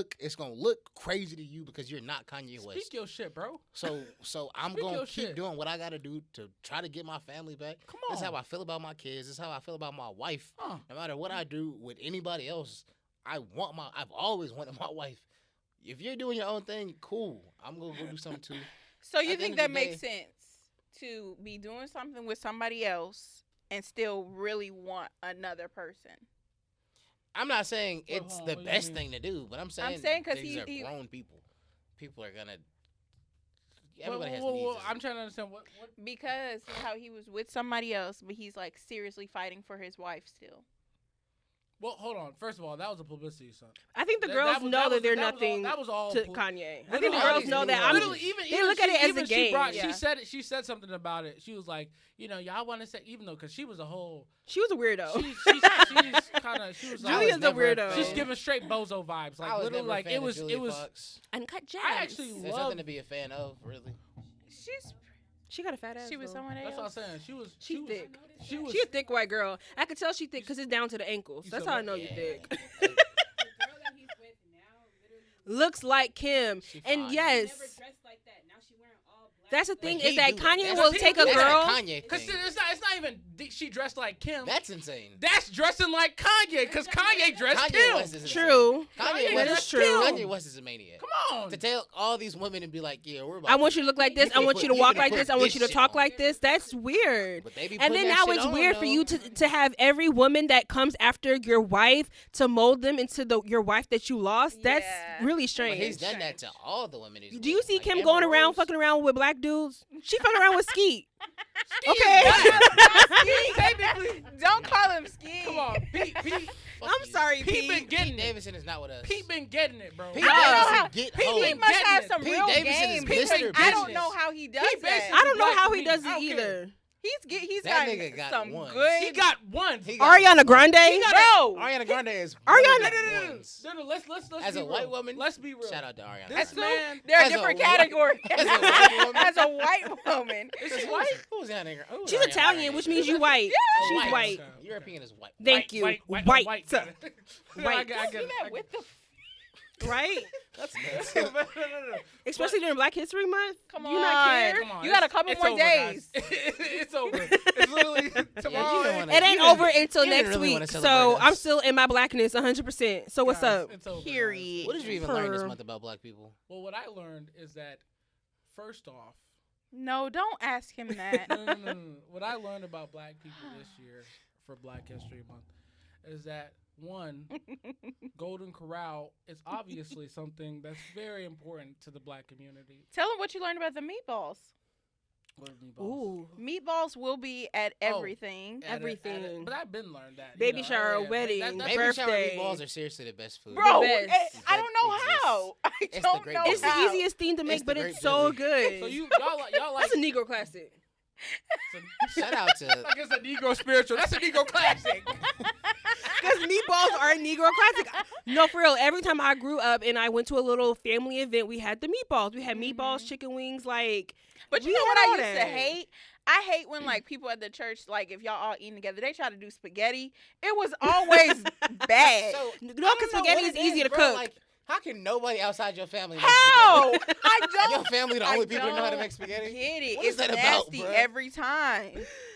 look crazy to you because you're not Kanye West. Speak your shit, bro. So I'm Speak gonna your keep shit. doing what I gotta do to try to get my family back. Come This is on. how I feel about my kids. This is how I feel about my wife. Huh. No matter what I do with anybody else, I've always wanted my wife. If you're doing your own thing, cool. I'm gonna go do something too. So you At the think end of that the makes day- sense to be doing something with somebody else and still really want another person? I'm not saying Well, it's hold on, the what do you best mean? thing to do, but I'm saying, saying 'cause these he- are grown people. People are gonna. Everybody has Whoa, needs. I'm trying to understand what. Because how he was with somebody else, but he's like seriously fighting for his wife still. Well, hold on. First of all, that was a publicity stunt. I think the That- girls that was- know that they're that was all- nothing that was all to pub- Kanye. I think the Literally, girls know that. I'm literally, even they look at it as even a game. She Yeah. said it. She said something about it. She was like, y'all want to say, even though, because she was a whole. She was a weirdo. She's kind of. She was. Julia's like, a weirdo. She's giving straight bozo vibes. Like I was literally, never a like fan it of was. Julia It was. Fox. Uncut Gems. I actually There's love. nothing to be a fan of, really. She got a fat ass. She was though. someone else. That's what I'm saying. She was. She was, thick. She was. She a thick white girl. I could tell she thick because it's down to the ankles. You That's said how I what? know you Yeah. thick. The girl that he's with now literally Looks like Kim. She And fine. yes, never dressed like that. Now she wearing all black. that's the But thing he is that do Kanye that. will That's- take a that's girl. Kanye Because thing. it's not even she dressed like Kim. That's insane. That's dressing like Kanye. Because Kanye dressed Kanye Kim. West is insane. True. Kanye That West is is true. Kanye West is a maniac. Come on. To tell all these women and be like, yeah, we're about I want you to look like this. I finna want put- you to you walk finna like put this. I want this you to shit talk on. like this. That's weird. But they be And putting then that now shit it's on, weird for though. you to have every woman that comes after your wife to mold them into your wife that you lost. That's Yeah. really But strange. he's done that to all the women. he's Do you with. see Like, Kim Amber going around Rose. fucking around with black dudes? She fucking around with Skeet. Steve Okay. Pete technically. Don't call him Ski. Come on, Pete. Fuck I'm you. sorry, Pete been Pete. getting Pete it. Davidson is not with us. Pete been getting it, bro. Pete I don't know Davidson how- get Pete hoes. He must getting have it. some Pete real Davidson game. is Pete Mr. been- I don't Business. know how he does He that. basically- I don't know Black how to he me. does I it don't either. He's That got nigga got some one. good. He got one. He got Ariana one. Grande. bro. Ariana Grande is Ariana- one of No, the ones. No, let's As be a white real. woman, Let's be real. Shout out to Ariana. This Grande. man. There are As a different white- categories. as a white woman. As a white woman. Is she white? Who's that nigga? Who's She's Ariana Italian, Grande? which means you white. Oh, She's white. Okay. European is white. Thank you. White. White. White. White. I get See it. that with the Right? That's nuts. No. Especially during Black History Month. Come You not care? Come on, You got a it's- couple it's more over, days. guys. It's over. It's literally tomorrow. don't wanna- It ain't You over didn't- until you didn't next really wanna week. celebrate So us. I'm still in my blackness 100%. So what's Guys, up? It's over, guys. Period. What did you even learn this Per- month about black people? Well, what I learned is that first off, No, don't ask him that. no. What I learned about black people this year for Black History Month is that one, Golden Corral is obviously something that's very important to the black community. Tell him what you learned about the meatballs. What are meatballs? Ooh. Meatballs will be at Oh. everything. Everything. But I've been learned that. Baby shower, yeah, wedding, that's Baby shower birthday. meatballs are seriously the best food. Bro, The best. I don't know how. I It's the don't great know It's the how. easiest thing to It's make, the but Great it's so Billy. good. So y'all like That's a Negro classic. Shout out to like it's a Negro spiritual. That's a Negro classic. Because meatballs are a Negro classic. No, for real. Every time I grew up and I went to a little family event, we had the meatballs. We had meatballs, chicken wings, like. But you we know had what I all used to that. hate? I hate when like people at the church, like if y'all all eating together, they try to do spaghetti. It was always bad. So, No, I don't because know spaghetti what is it easy to bro. cook. Like, how can nobody outside your family make How? spaghetti? I Your don't family the I only people who know how to don't make spaghetti? get it. What is It's that about, nasty bruh? every time.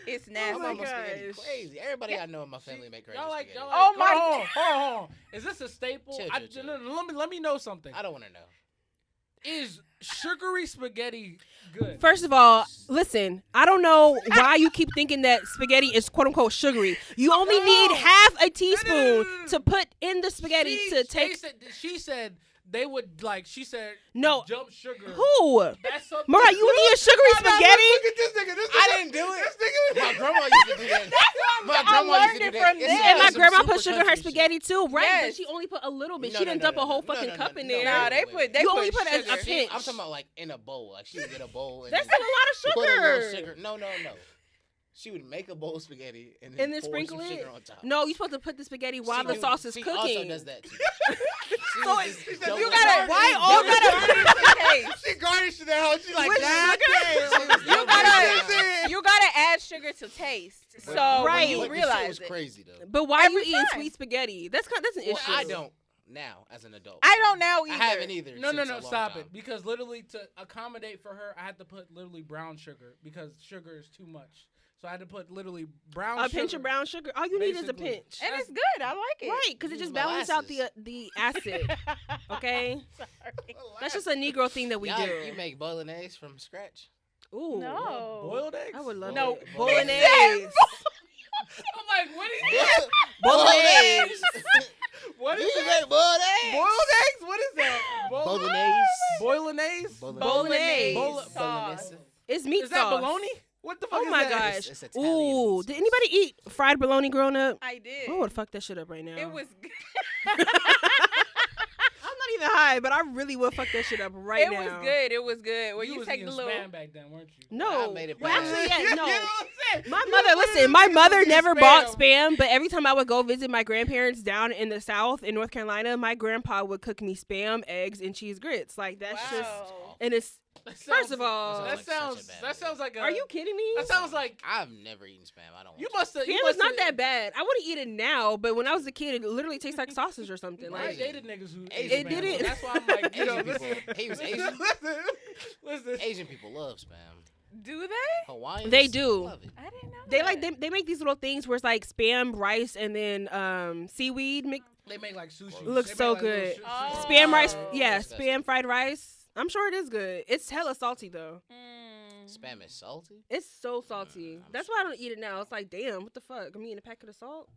It's Oh nasty. my My mama spaghetti gosh. crazy. Everybody I know in my family make crazy Y'all like, spaghetti. y'all like. Oh my Hold on. Is this a staple? Chill, chill. No, let me know something. I don't want to know. Is sugary spaghetti good? First of all, listen, I don't know why you keep thinking that spaghetti is quote unquote sugary. You only need half a teaspoon to put in the spaghetti to take. She said they would like. She said No. jump sugar. Who? That's something. Mariah, you eat sugary spaghetti? Look at this nigga. I didn't do it. My grandma used to do that. My grandma used learned to it do that. from It's them. And my some grandma super put sugar in her country shit. spaghetti too, right? Yes. But she only put a little bit. No, She no, didn't no, dump no, a whole no, fucking no, cup no, in no, there. no, Nah, wait, they wait, put they You put only put a sugar. pinch. I'm talking about like in a bowl. Like she would get a bowl. And That's then still a lot of put a little sugar. sugar. No. She would make a bowl of spaghetti and And then pour sprinkle some it. sugar on top. No, you're supposed to put the spaghetti while She the do- sauce is she cooking. also does that too. She So was it- just you doubling gotta- down. why She all doubling gotta down. taste? She garnished that hoe. She like With that. You gotta add sugar to taste. So Right. when you But the shit realize was it. crazy though. But why are you Every eating time. sweet spaghetti? That's an Well, issue. I don't now as an adult. I don't now I either. haven't either. No, since a long stop time. it. Because literally to accommodate for her, I had to put literally brown sugar because sugar is too much. So I had to put literally brown A sugar. pinch of brown sugar. All you need is a Basically. pinch. And it's good. I like it. Right, because it Use just balances out molasses. the acid. Okay, Sorry. that's just a Negro thing that we Y'all, do. you make bolognese from scratch. Ooh, No. Boiled eggs? I would love No. it. He Bolognese. I'm like, what is that? Bolognese. What is You that? make bolognese. Boiled eggs? What is that? Bolognese. Bolognese? Bolognese. Bolo- sauce. Bolognese. It's meat Is that sauce. bologna? What the fuck Oh is my that? gosh. It's Italian Ooh, sauce. did anybody eat fried bologna growing up? I did. I would fuck that shit up right now. It was good. I'm not even high, but I really would fuck that shit up right It now. was good. It was good. Well, you was take the eating little. Spam back then, weren't you? No. I made it Well, back. actually, yeah, no. You know what I'm saying? My You mother, literally listen, my was mother eating never bought spam, but every time I would go visit my grandparents down in the South in North Carolina, my grandpa would cook me spam, eggs, and cheese grits. Like, that's just, Wow. and it's, That first sounds- of all, That sounds like such a bad movie. like a. are you kidding me? That sounds like I've never eaten Spam. I don't. you want must have. Spam is not that bad. I wouldn't eat it now, but when I was a kid, it literally tastes like sausage or something. I Like, dated niggas who Asian ate It Spam. didn't- That's why I'm like, you know, Asian listen. people. He was Asian. Listen. Asian people love Spam. Do they? Hawaiians. They do. Love it. I didn't know. they that. like they make these little things where it's like spam, rice, and then seaweed mix. They make like sushi. It looks They make, so like, little good. Oh. Spam rice, Oh, yeah, disgusting. spam fried rice. I'm sure it is good. It's hella salty though. Spam is salty. It's so salty. I'm That's why I don't eat it now. It's like, damn, what the fuck? I'm eating a packet of salt.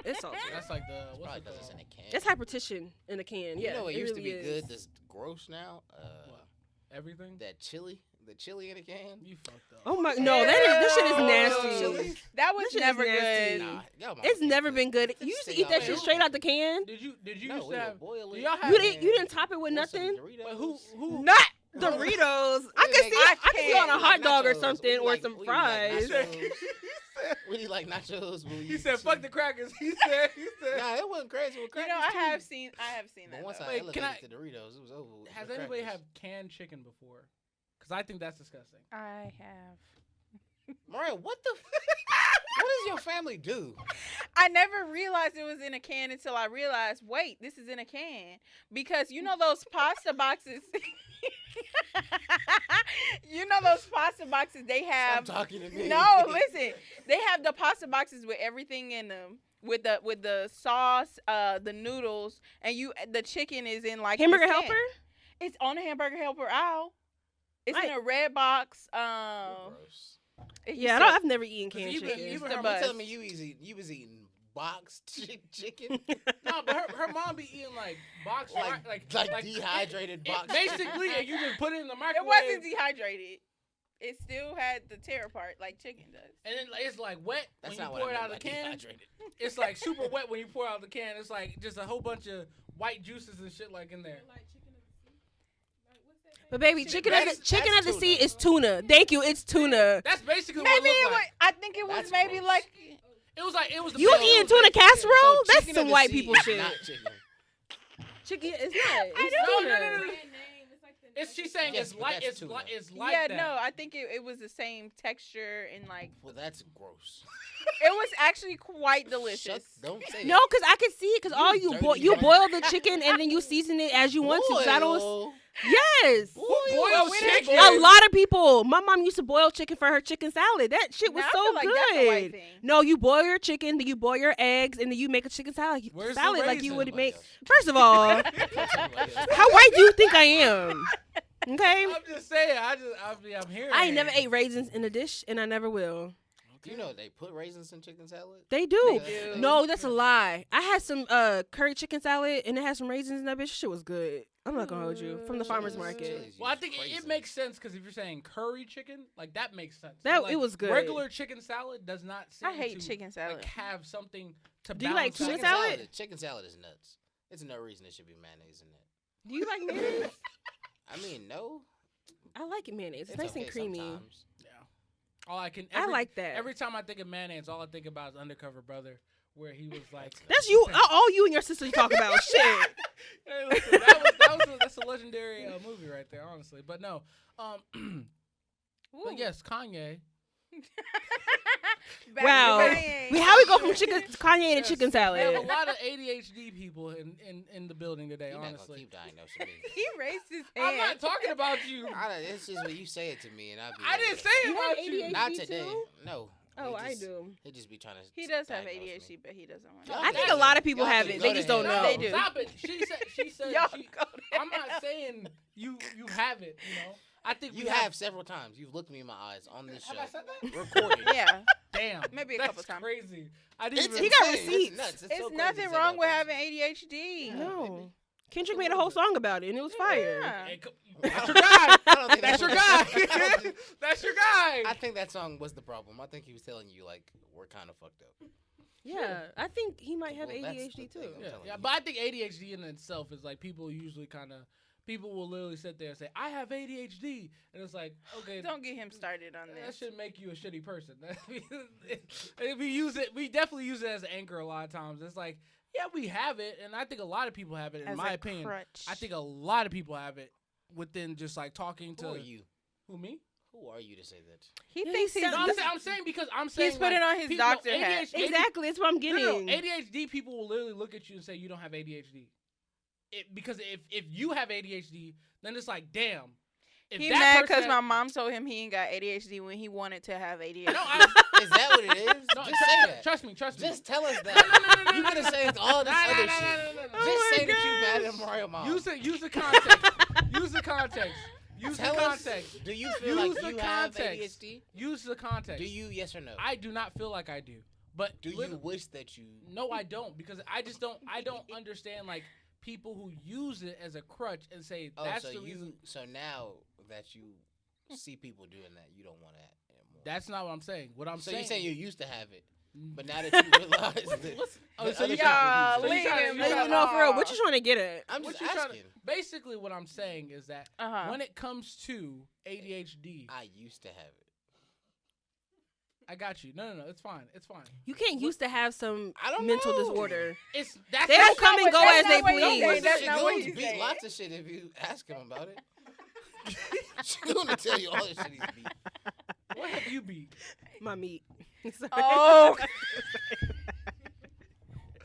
It's salty. That's like the what's Probably it because it's in called? a can. It's hypertension in a can. You Yeah, know what it used to really be is. good that's gross now? What? Everything. That chili. The chili in a can. You fucked up. Oh my, no, this shit is Ew. nasty. Chili? That was That shit is never nasty. good. Nah, y'all mama It's can't never cook. been good. Just You used to sit eat that out shit there. straight out the can. Did you No, used we to would have? boil Do it. y'all have? You didn't top it with Want some nothing. Doritos? But who? Not Doritos. I We could make- see I could see on a we hot like dog or nachos. something We or like- some we like fries. nachos. We eat like nachos. But we He eat said, "Fuck chili. the crackers." He said. Nah, it wasn't crazy with You crackers. know, I too. have seen But that. once though. I Wait, can elevated to Doritos, it was over. with Has the anybody crackers. have canned chicken before? Because I think that's disgusting. I have. Mariah, what the? What does your family do? I never realized it was in a can until I realized, wait, this is in a can. Because you know those pasta boxes. You know those pasta boxes they have. Stop talking to me. No, listen. They have the pasta boxes with everything in them. With the sauce, the noodles, and the chicken is in like Hamburger this can. helper? It's on the hamburger helper aisle. It's in Right. a red box. Gross. it used Yeah, to- I've never eaten canned even- chicken. even used her to mom bust. You telling me you was eating boxed chicken? No, but her mom be eating like box like dehydrated boxed basically, and you just put it in the It microwave. wasn't dehydrated. It still had the tear part like chicken does. And then it's like wet That's when not you what pour I it out meant of the by can. dehydrated. It's like super wet when you pour it out of the can. It's like just a whole bunch of white juices and shit like in there. But baby, chicken at That's- the chicken that's at the sea tuna. is tuna. Thank you, it's tuna. That's basically Maybe what it it looked was. like. I think it was That's maybe gross. like. It was. The You best- eating it was tuna basically- casserole? So That's chicken some of the white sea people is shit. Not chicken. Chicken, it's not. It's No, tuna. no. It's she's saying Yes, it's but like that's it's tuna. like it's like Yeah, that. no, I think it was the same texture and like Well, that's gross. it was actually quite delicious. Shut, don't say No, because I could see it. Because all you dirty you man. boil the chicken and then you season it as you want to. 'Cause I don't. Boil. Yes. Boiled chicken. A lot of people. My mom used to boil chicken for her chicken salad. That shit was Now, I so feel like good. that's a white thing. No, you boil your chicken, then you boil your eggs, and then you make a chicken salad. Where's the Salad like you raisin? would Somebody make. else. First of all, Somebody else. how white do you think I am? Okay. I'm just saying. I'm hearing. I ain't never ate raisins in a dish, and I never will. You know they put raisins in chicken salad? They do. They do. No, that's a lie. I had some curry chicken salad, and it had some raisins in that bitch. Shit was good. I'm not gonna hold you. From the farmer's market. Chili's Well, I use think it raisins. makes sense because if you're saying curry chicken, like that makes sense. That- But, like, it was good. Regular chicken salad does not seem I hate to, chicken salad. like, have something to Do you like balance tuna out. Chicken salad? Chicken salad is nuts. There's no reason there should be mayonnaise in it. Do you like mayonnaise? I mean, no. I like it mayonnaise. It's It's nice okay and creamy. sometimes. All I can. I like that. Every time I think of mayonnaise, all I think about is Undercover Brother, where he was like, That's you. All you and your sister talk about. Shit. Hey, listen, that's a legendary movie right there, honestly. But no, but yes, Kanye. Back Wow. to Kanye. How we go from chicken Kanye to Yes, chicken We have a salad? lot of ADHD people in the building today, You're not gonna honestly. keep diagnosing me. He raised his I'm hand. not talking about you. It's just when you say it to me, and I be. I like, didn't say it You have about you. ADHD? Not Me today. too? No. Oh, He I just- do. He just be trying to. He does have diagnose ADHD, me. but he doesn't want No, to. I think a lot of people Y'all have can it. go They to just don't hell. know. They do. Stop it. She said. Y'all she, go to I'm not saying you have it. You know. I think You we have several times. You've looked me in my eyes on this show. Have I said that? Recorded. Yeah, Damn. Maybe a that's couple times. Crazy. I didn't It's even. He got insane. receipts. It's nuts. It's so it's crazy nothing to say wrong about with that having shit. ADHD. No. Kendrick made a whole song about it, and it was fire. Yeah. Hey, that's your guy. I don't think That's your what- guy. That's your guy. I think that song was the problem. I think he was telling you like we're kind of fucked up. Yeah, I think he might have Well, that's the ADHD too. thing. I'm Yeah, telling yeah, you. but I think ADHD in itself is like people usually kind of people will literally sit there and say, "I have ADHD," and it's like, okay, Don't get him started on that this. should make you a shitty person. We definitely use it as an anchor a lot of times. It's like, yeah, we have it, and I think a lot of people have it. In As my a opinion, crutch. I think a lot of people have it within just like talking to Who are you? who me. Who are you to say that? He Yeah, thinks he he's. said- No, I'm saying because I'm saying He's putting like, on his people- doctor hat. Exactly, that's what I'm No, getting. no, ADHD people will literally look at you and say you don't have ADHD. Because if you have ADHD, then it's like, damn. If He that mad person because had- my mom told him he ain't got ADHD when he wanted to have ADHD. No, I, Is that what it is? no, Just say that. trust me. Just tell us No, that. You could have said all this No, no, other no, shit. no, no, no, no. Just Oh say my that you mad gosh. at Mario Mom. Use the context. Use the context. Use Tell the us, context. do you feel Use like the you have context. ADHD? Use the context. Do you, yes or no? I do not feel like I do. But Do you wish that you... No, I don't, because I just don't. I don't understand like people who use it as a crutch and say Oh, that's so the you... reason. So now that you see people doing that, you don't want that anymore. That's not what I'm saying. What I'm so saying. you're saying you used to have it, but now that you realize that... Oh, that so other you people got- use it. so you leave trying- him you Like, trying- no, for real, what you trying to get at? I'm what just you trying asking. to- basically, what I'm saying is that Uh-huh. when it comes to ADHD, I used to have it. I got you. No, it's fine. It's fine. You can't used to have some I don't mental know. disorder. It's that's They don't that's come not and what- go that's as not they what he please. said. That's not what Shagoons he's beat saying. lots of shit if you ask him about it. Shagoon will tell you all the shit he's beat. What have you beat? My meat. Sorry. Oh.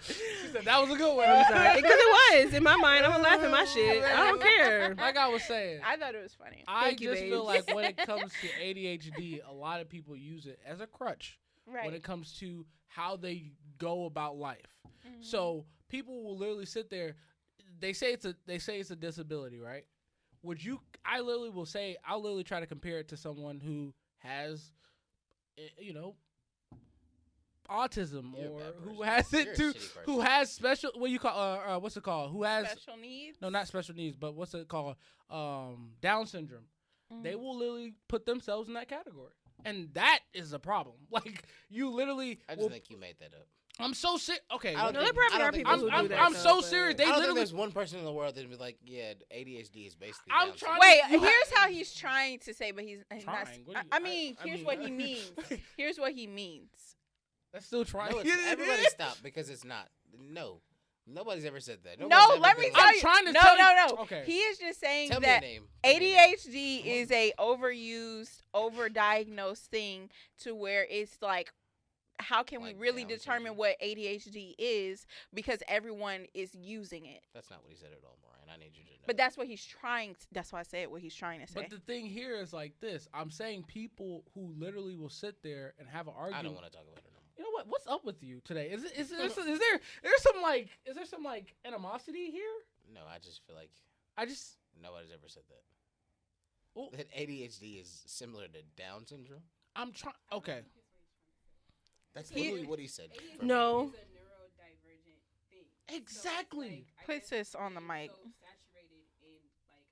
She said that was a good one. I'm sorry. Because it was. In my mind, I'm going to laugh at my shit. I don't care. Like I was saying, I thought it was funny. I Thank you, just feel babes. like when it comes to ADHD, a lot of people use it as a crutch Right. when it comes to how they go about life. Mm-hmm. So people will literally sit there. They say it's a disability, right? Would you? I literally will say I'll literally try to compare it to someone who has, autism You're a or bad who person. has You're it a too, shitty person. who has special. What you call? What's it called? Who has? Special needs. No, not special needs, but what's it called? Down syndrome. They Mhm. will literally put themselves in that category. And that is a problem. Like, you literally. I just will- think you made that up. I'm so sick. Okay. I don't No, think- there probably I don't are think people there's who one do that. I'm though, so but- serious. They I don't think literally. there's one person in the world that'd be like, yeah, ADHD is basically. I'm Down trying syndrome. Wait, You here's have- how he's trying to say, but he's not. Trying? What do you- I mean, I here's mean- what he means. Here's what he means. That's still trying. No, it's, everybody stop because it's not. No, nobody's ever said that. No, Nobody's let ever me been tell like, I'm you. trying to no, tell you- no, no. Okay. He is just saying Tell me your that name. Tell me your name. ADHD is a overused, overdiagnosed thing to where it's like, how can Like we really Down determine syndrome. what ADHD is because everyone is using it. That's not what he said at all, Brian. I need you to know. But that's what he's trying. That's why I said what he's trying to say. But the thing here is like this. I'm saying people who literally will sit there and have an argument. I don't want to talk about it no more. You know what? What's up with you today? Is there some animosity here? No, I just feel like I just nobody's ever said that. Oh. That ADHD is similar to Down syndrome. I'm trying. Okay. That's He- literally what he said. ADHD for me. No. is a neurodivergent thing. Exactly. I Put guess sis on the it's mic. So saturated in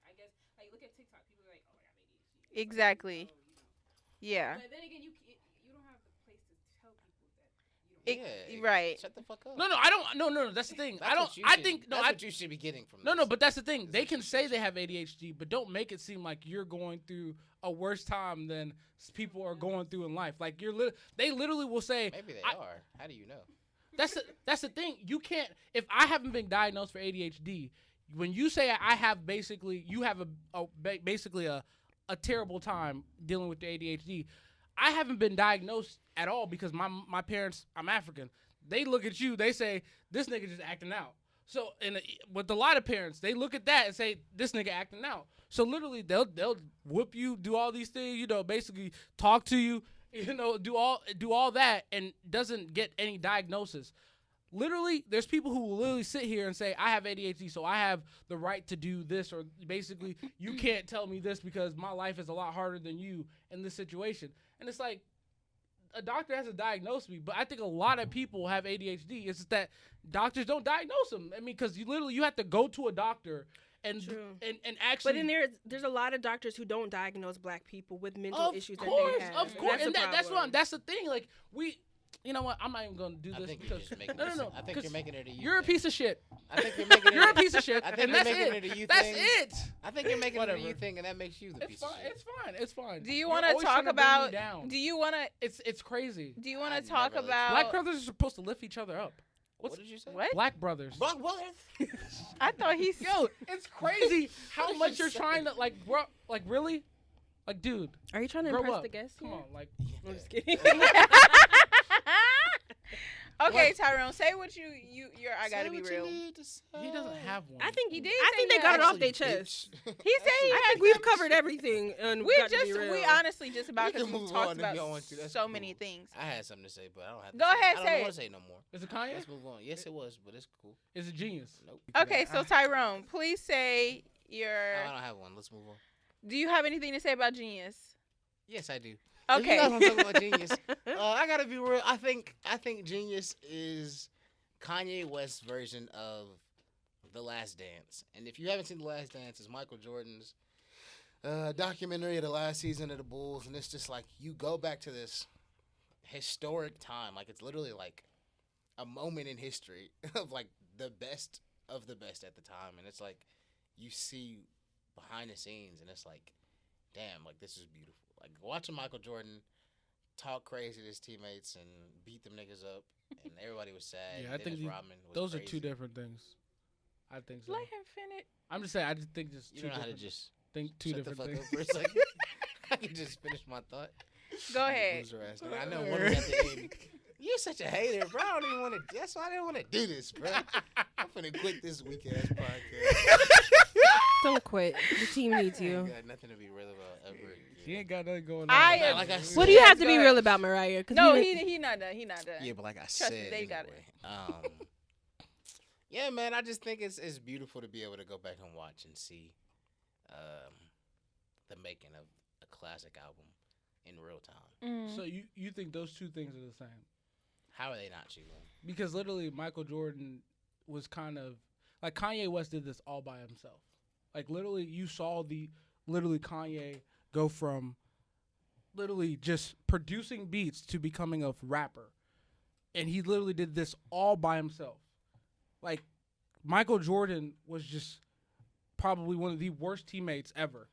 I guess look at TikTok. People are like, oh, I have ADHD. Exactly. Oh, Yeah. But then again, you don't have the place to tell people that you don't. It- Yeah, right. Shut the fuck up. No, I don't. No. That's the thing. That's I don't. what you I should- think no. That's I what you should be getting from. no. this. But that's the thing. This They is can what say you they should- have ADHD, but don't make it seem like you're going through a worse time than people are going through in life. Like they literally will say. Maybe they I- are. How do you know? That's the thing. You can't. If I haven't been diagnosed for ADHD, when you say I have basically, you have basically a terrible time dealing with the ADHD. I haven't been diagnosed at all because my parents. I'm African. They look at you. They say this nigga just acting out. So with a lot of parents, they look at that and say this nigga acting out. So literally, they'll whoop you, do all these things. Basically talk to you. Do all that and doesn't get any diagnosis. Literally, there's people who will literally sit here and say, I have ADHD, so I have the right to do this, or basically, you can't tell me this because my life is a lot harder than you in this situation. And it's like, a doctor has to diagnose me, but I think a lot of people have ADHD. It's just that doctors don't diagnose them. I mean, because you have to go to a doctor and actually. But then there's a lot of doctors who don't diagnose black people with mental issues that they have. Of course, and that's that's the thing. Like you know what? I'm not even gonna do I this think because you're just making no. I think you're making it a you You're a thing. piece of shit. I think you're making it. You're a piece of shit. I think and you're that's making it. it a you That's thing. it. I think you're making Whatever. it a you thing, and that makes you the piece of shit. It's fine. It's fine. Do you You're want to always talk trying to bring me about? down. Do you want to? It's crazy. Do you want I to talk never let you- about? Black brothers are supposed to lift each other up. What did you say? What? Black brothers. Black brothers. I thought he said. Yo, it's crazy how did much you you're say? trying to like, bro. Like really, like dude, Are you trying to grow impress up. the guests? Come here? on, like. I'm just kidding. Okay, Tyrone, say what you're. I gotta be real. He doesn't have one. I think He did I say think they that. got it off Actually, their chest. bitch. He said he I had think we've covered everything. And We got to be just real. we honestly just about We because can we move talked on if about y'all want to. That's so cool. many things. I had something to say, but I don't have to. Go say ahead, I say don't it. want to say no more. Is it Kanye? Let's move on. Yes, it was, but it's cool. Is it Genius? Nope. Okay, so Tyrone, please say your. I don't have one. Let's move on. Do you have anything to say about Genius? Yes, I do. If Okay. you guys want to talk about Genius, I gotta be real. I think Genius is Kanye West's version of The Last Dance. And if you haven't seen The Last Dance, it's Michael Jordan's documentary of the last season of the Bulls, and it's just like you go back to this historic time. Like it's literally like a moment in history of like the best of the best at the time, and it's like you see behind the scenes, and it's like, damn, like this is beautiful. Like watching Michael Jordan talk crazy to his teammates and beat them niggas up, and everybody was sad. Yeah, and I think Dennis Rodman was those crazy. are two different things. I think so. Let him finish. I'm just saying. I just think just You two don't know how to different. just Think two shut the different fuck things. up for a second. I can just finish my thought. Go ahead. Loser ass nigga. I know one was at the end. You're such a hater, bro. I don't even want to. That's why I didn't want to do this, bro. I'm finna quit this weak ass podcast. Don't quit. The team needs I ain't you. got nothing to be real about ever again. She ain't got nothing going on. I Like I said, What do you Yeah, have to be good. real about, Mariah? 'Cause No, we- he not done. He not done. Yeah, but like I Trust me, said, they got it. anyway, yeah, man, I just think it's beautiful to be able to go back and watch and see the making of a classic album in real time. So you think those two things are the same? How are they not cheating? Because literally Michael Jordan was kind of like Kanye West did this all by himself. Like literally you saw literally Kanye go from literally just producing beats to becoming a rapper. And he literally did this all by himself. Like Michael Jordan was just probably one of the worst teammates ever.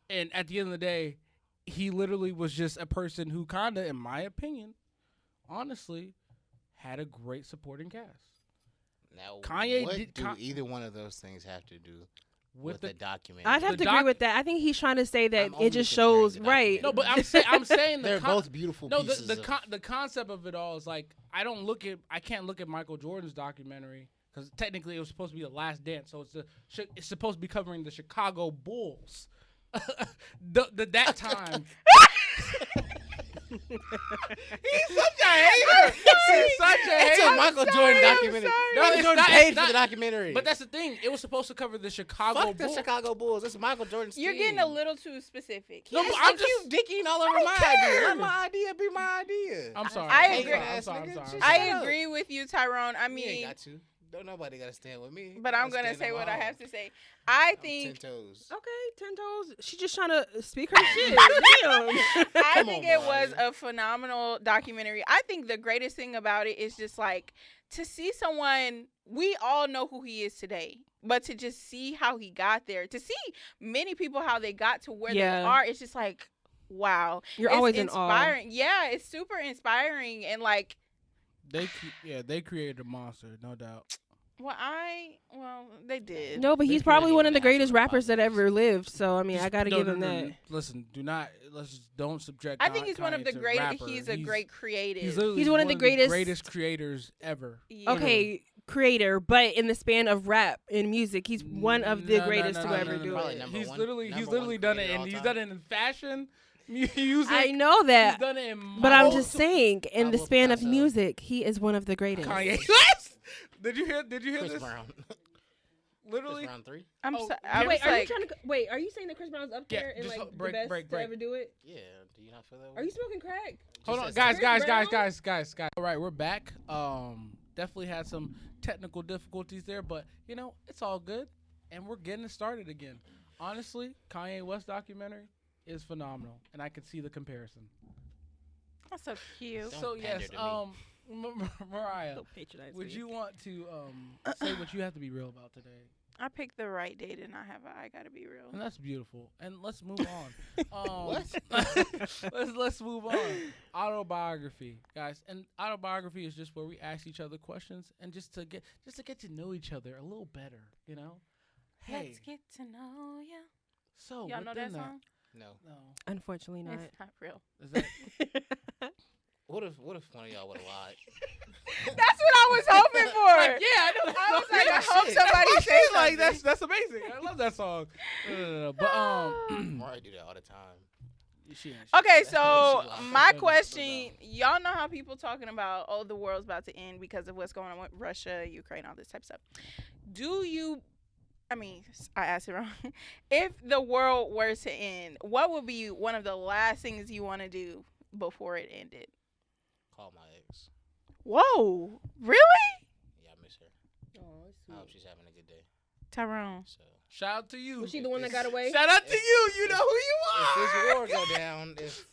And at the end of the day, he literally was just a person who kind of, in my opinion, honestly, had a great supporting cast. Now, Kanye what did- do either one of those things have to do with the documentary? I'd have The to agree with that. I think he's trying to say that I'm only it just comparing shows the right. No, but I'm saying They're both beautiful no, pieces. the concept of it all is like I can't look at Michael Jordan's documentary because technically it was supposed to be The Last Dance, so it's supposed to be covering the Chicago Bulls. that time. He's such a hater. He's such a It's hater. a Michael Jordan documentary. No, Michael it's Jordan not- paid it's for the not- documentary. But that's the thing. It was supposed to cover the Chicago fuck the Bulls. Chicago Bulls. It's Michael Jordan's You're team. getting a little too specific. No, but Yes, I'm you just. dicking all over my idea. Let my idea be my idea. I'm sorry. I I'm agree. sorry, I'm sorry, I'm sorry, I'm Shut sorry. I up. agree with you, Tyrone. I You ain't mean, got to. Don't nobody got to stand with me. but I'm gonna say what I have to say. I think 10 toes. Okay, 10 toes. She just trying to speak her shit. Damn. I Come think on, it was Mariah. a phenomenal documentary. I think the greatest thing about it is just like to see someone, we all know who he is today, but to just see how he got there, to see many people how they got to where they Yeah. are, it's just like, wow. You're It's always in awe. inspiring. Yeah, it's super inspiring. And like, They created a monster, no doubt. they did. No, but They he's probably created one of an the greatest absolute rappers that podcast. ever lived. So I mean, I Just- got to no, give no, him no, that. no. Listen, don't subject. I think he's one of the Kanye to great. rapper. He's a great creative. He's literally He's one of the greatest- creators ever. Yeah. Okay, creator, but in the span of rap and music, he's one of the No, greatest no, to no, ever no, do no. Probably it. number He's one- literally number done one it, creator and all he's time. done it in fashion, music. I know He's that, done it in but I'm multiple- just saying, in the Pablo span of Picasso. music, he is one of the greatest. Kanye. Did you hear Chris this? Brown. Literally. Round 3. I'm Oh, so, I Wait, was are you like, trying to? Wait, are you saying that Chris Brown's up Yeah, there and just like break, the best break. to ever do it? Yeah. Do you not feel that way? Are you smoking crack? Hold on, Just guys, as- guys, Chris guys, Brown? guys. All right, we're back. Definitely had some technical difficulties there, but you know it's all good, and we're getting it started again. Honestly, Kanye West documentary is phenomenal, and I can see the comparison. that's so cute. Don't So pander yes, to me. Mariah, Don't patronize would me. you want to say what you have to be real about today? I picked the right day to not have I gotta be real. And that's beautiful. And let's move on. What? let's move on. Autobiography, guys. And autobiography is just where we ask each other questions and just to get to know each other a little better. You know. Hey. Let's get to know ya. So Y'all know within that song? No. No. Unfortunately not. It's not real. Is that What if one of y'all would have lied? That's what I was hoping for. yeah, I know. I was like, I Yeah, hope shit. somebody That's says like something. that's amazing. I love that song. No. But Mariah do that all the time. she Okay, That's so what she my likes. question, y'all know how people talking about, oh, the world's about to end because of what's going on with Russia, Ukraine, all this type of stuff. I asked it wrong. If the world were to end, what would be one of the last things you want to do before it ended? Call my ex. Whoa, really? Yeah, I miss her. Oh, that's I hope sweet. she's having a good day. Tyrone. So Shout out to you. Was she the one that got away? Shout out to you. You know who you if are. this war go down, if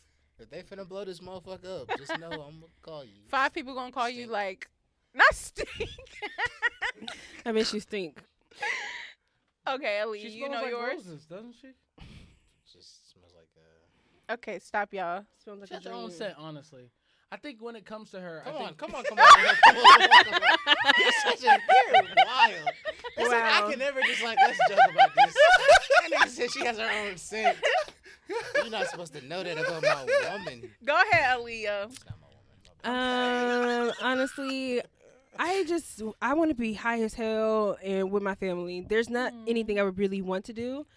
they finna blow this motherfucker up, just know I'm gonna call you. 5 people gonna call you Stink. like, not stink. I miss you stink. Okay, Ellie, She you smells know like yours? roses, doesn't she? Just smells like Okay, stop, y'all. Smells like She a has her own dream. scent, honestly. I think when it comes to her, Come I on, think come on. You're such a you're wild. It's like I Wow. can never just like let's joke about this. That nigga said she has her own scent. You're not supposed to know that about my woman. Go ahead, Aaliyah. It's not my woman. My bad. Honestly, I want to be high as hell and with my family. There's not anything I would really want to do.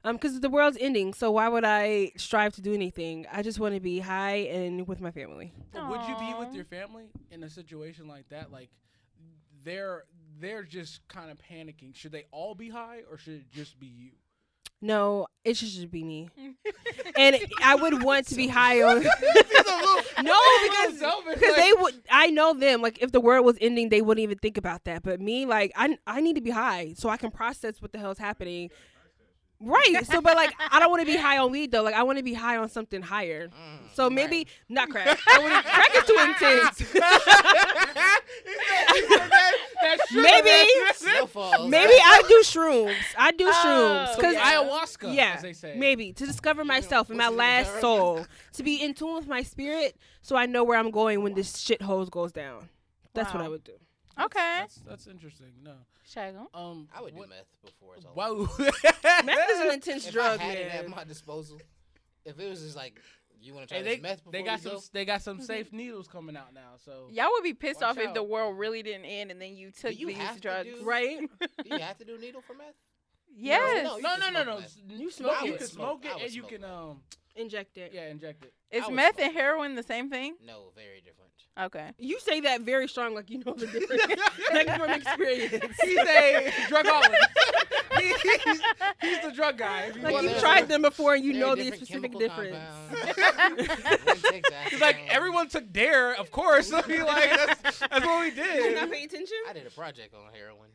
Because the world's ending, so why would I strive to do anything? I just want to be high and with my family. But would you be with Aw. your family in a situation like that? Like, they're just kind of panicking. Should they all be high, or should it just be you? No, it should just be me. And I would want to be high on. No, because they would. I know them. Like, if the world was ending, they wouldn't even think about that. But me, like, I need to be high so I can process what the hell's happening. Right. So, but like, I don't want to be high on weed though. Like, I want to be high on something higher. So maybe not crack. Crack is too intense. Maybe Snowfalls. maybe I do shrooms. I do shrooms Oh, because yeah. ayahuasca, yeah, as they say. maybe to discover myself and my pussy last deserve. soul, to be in tune with my spirit, so I know where I'm going when this shithole goes down. That's what Wow. I would do. Okay. That's interesting. No. Shago. I would do what- meth before it's over. Wow. Meth is an intense If drug, I had it at man. my disposal, if it was just like you want to try Hey, this meth before they got we some. go, They got some safe needles coming out now. So Y'all would be pissed Watch off if the out. world really didn't end and then you took you these have to drugs. do- Right? do you have to do needle for meth? Yes. No, you no. can smoke meth. You smoke You it. can Smoke. smoke I it, would and you smoke can meth. Inject it. inject it. Is I would meth smoke. and heroin the same thing? No, very different. Okay. You say that very strong, like you know the difference, like from experience. He's a drugologist. He's the drug guy. If you Like want you to- tried them before, and you Very know the different specific chemical difference. compounds. One takes He's like, acetone. everyone took Dare, of course. I mean, like that's what we Did you not did. pay attention? I did a project on heroin.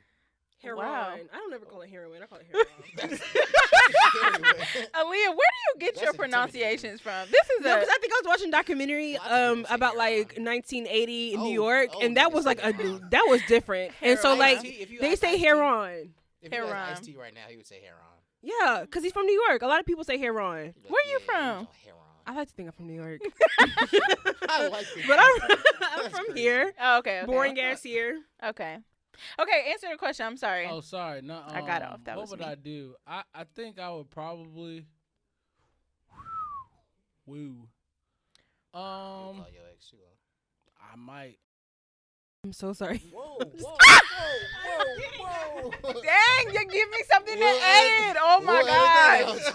Heroin. Wow. I don't ever call it heroin. I call it heroin. Aaliyah, where do you get That's your intimidating. pronunciations from? This is No, a. because I think I was watching a documentary Lots of people say about heroin. like 1980 in Oh, New York, oh, and that niggas was say like heroin. that was different. And so Heroin. like Ice-T, if you they ask say Ice-T, heroin. If you ask Heroin. Ice-T right now, he would say heroin. Yeah, because he's from New York. A lot of people say heroin. He'd be like, Where you "Yeah, from?" no, heroin. I like to think I'm from New York, I like it. but I'm That's from crazy. here. Oh, okay. Boring ass here. Okay. Okay, answer the question. I'm sorry. Oh, sorry. No, I got off. That what was would me. I do? I think I would probably. Woo. You'll call your ex too, huh? I might. I'm so sorry. Whoa, whoa, whoa, whoa. Dang, you give me something to What? edit. Oh my What?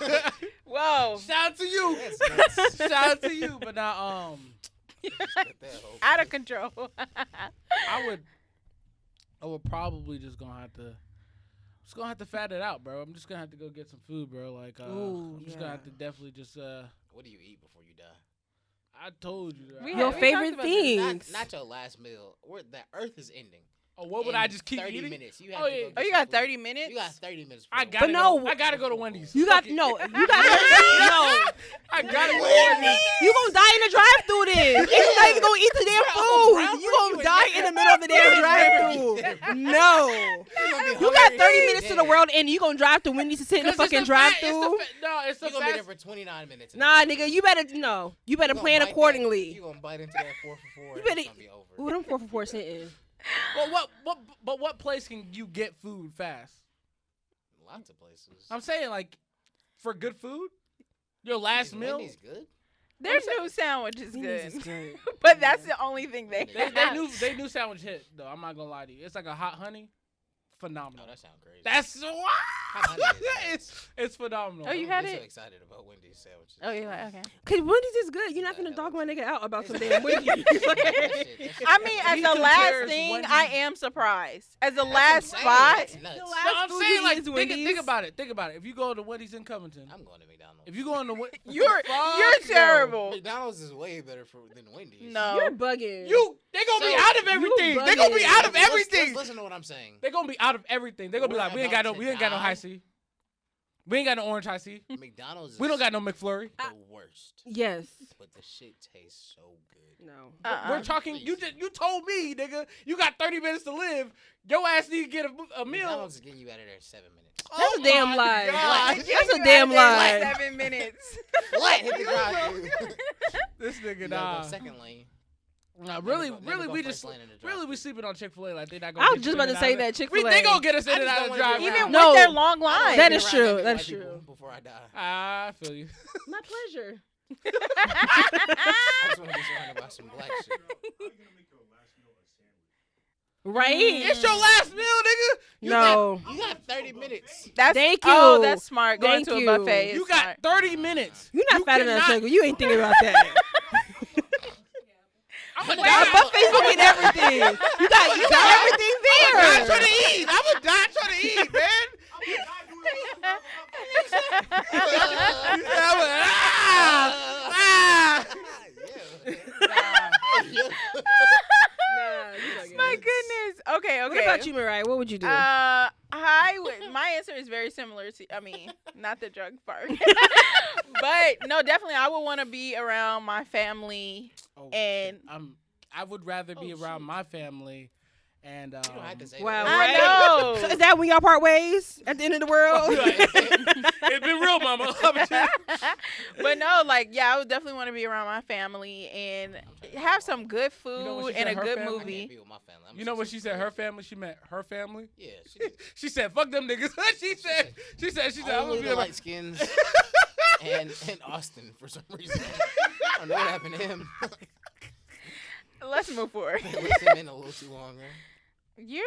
god. Whoa. Shout out to you. That's nuts. Shout out to you, but now Just cut that whole Out of thing. control. I would probably just gonna have to Just gonna have to fat it out, bro. I'm just gonna have to go get some food, bro. Like, Ooh, I'm just gonna have to definitely just. What do you eat before you die? I told you. We Your talked favorite about this. things. Not your last meal. The Earth is ending. Oh, what would in I just keep 30 eating? minutes. You Oh, have to yeah. go get Oh, you some got food. 30 minutes? You got 30 minutes. I before- gotta no, go. I gotta go to Wendy's. You got Fuck it. no. You got no. I gotta go to Wendy's. You gonna die in the drive-through then? You're not even gonna eat the damn food. You gonna die in the middle of the damn drive-through. No. You got 30 minutes to the world, and you gonna drive to Wendy's to sit in the 'Cause it's fucking fast- drive-through? No, it's the You're going to be there fast. for 29 minutes. Nah, nigga, you better no. You better plan accordingly. You're going to bite into that 4 for 4. You better- It's going to be over. Ooh, them 4 for 4 sitting. But what place can you get food fast? Lots of places. I'm saying like for good food. Your last Is meal. Wendy's good? Their new sandwich is Wendy's is good. good. But that's the only thing they They knew sandwich hit though. I'm not gonna lie to you. It's like a hot honey. Phenomenal. Oh, that sounds crazy. That's Hot honey is it's phenomenal. Oh, you I'm had so it? excited about Wendy's sandwiches. Oh, you're like, okay. Cause Wendy's is good. You're not gonna dog my nigga out about some damn Wendy's. That shit I mean, as He the compares last thing, Wendy's- I am surprised. As the That's last insane. spot, That's nuts. The No, last I'm food saying you like eat is think Wendy's. about it. Think about it. If you go to Wendy's in Covington, I'm going to McDonald's. if you go on the you're Fuck no. terrible. McDonald's is way better than Wendy's. No. You're bugging. they gonna be So, out of everything. They gonna be out of Let's everything. listen to what I'm saying. They gonna be out of everything. They gonna be We're like, we ain't got no about to high die. C. We ain't got no orange high C. McDonald's is We don't got no McFlurry. the worst. Yes. But the shit tastes so good. No. We're talking. You told me, nigga. You got 30 minutes to live. Your ass need to get a meal. McDonald's is getting you out of there in 7 minutes. That's a damn my lie. God. That's a damn lie. 7 minutes. What? Hit the drive-thru. This nigga, You gotta nah. go second lane. Nah, really, Never go really, we first just lane in the really we drive-thru. sleeping on Chick-fil-A like they not gonna. I get was you just about in to and say out that of- Chick-fil-A. They gonna get us in I and just out don't of the wanna drive. be Even around- No. with their long line. That is Around true. naked That's white people true. Before I die. I feel you. My pleasure. I just want to be surrounded by some black shit. Right? It's your last meal, nigga. No. You got 30 minutes. That's, Thank Oh, you. that's smart. Going Thank to you. a buffet is You got smart. 30 minutes. You're not You fat enough, cannot- nigga. You ain't thinking about that. I'm a Our die. buffet's gonna get everything. You got everything I'm there. trying to eat. I'm a die trying to eat, man. My goodness. Okay, okay. What about you, Mariah? What would you do? My answer is very similar to, I mean, not the drug part. But no, definitely I would want to be around my family. Oh, And- shit. I would rather be around my family and You don't have to say Wow, that. right? I So know. is that when y'all part ways at the end of the world? It's been real, mama. But no, like, yeah, I would definitely want to be around my family and have some good food know what she and said, a her good family? I can't movie. be with my family. I'm You know what she said? Her 64. family. She meant her family. Yeah, she did. She said, "Fuck them niggas." She said, I'm Only gonna be the like, light skins and Austin for some reason. I don't know what happened to him. Let's move forward. They left him in a little too longer. You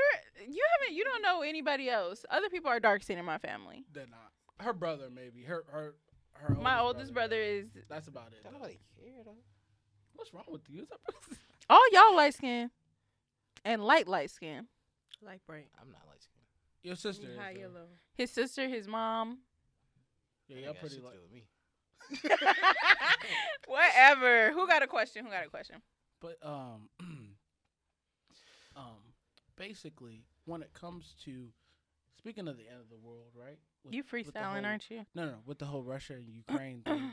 don't know anybody else. Other people are dark skinned in my family. they're not. Her brother, maybe. Her My oldest brother is. That's about it. Don't though. nobody care though. What's wrong with you? All y'all light skin, and light skin. Like bright. I'm not light skinned. Your sister. is, High though. yellow. His sister, his mom. Yeah, Ain't y'all got pretty shit to like. do with me. Whatever. Who got a question? But basically, when it comes to speaking of the end of the world, right? With- You with the freestyling, whole- aren't you? No, with the whole Russia and Ukraine thing.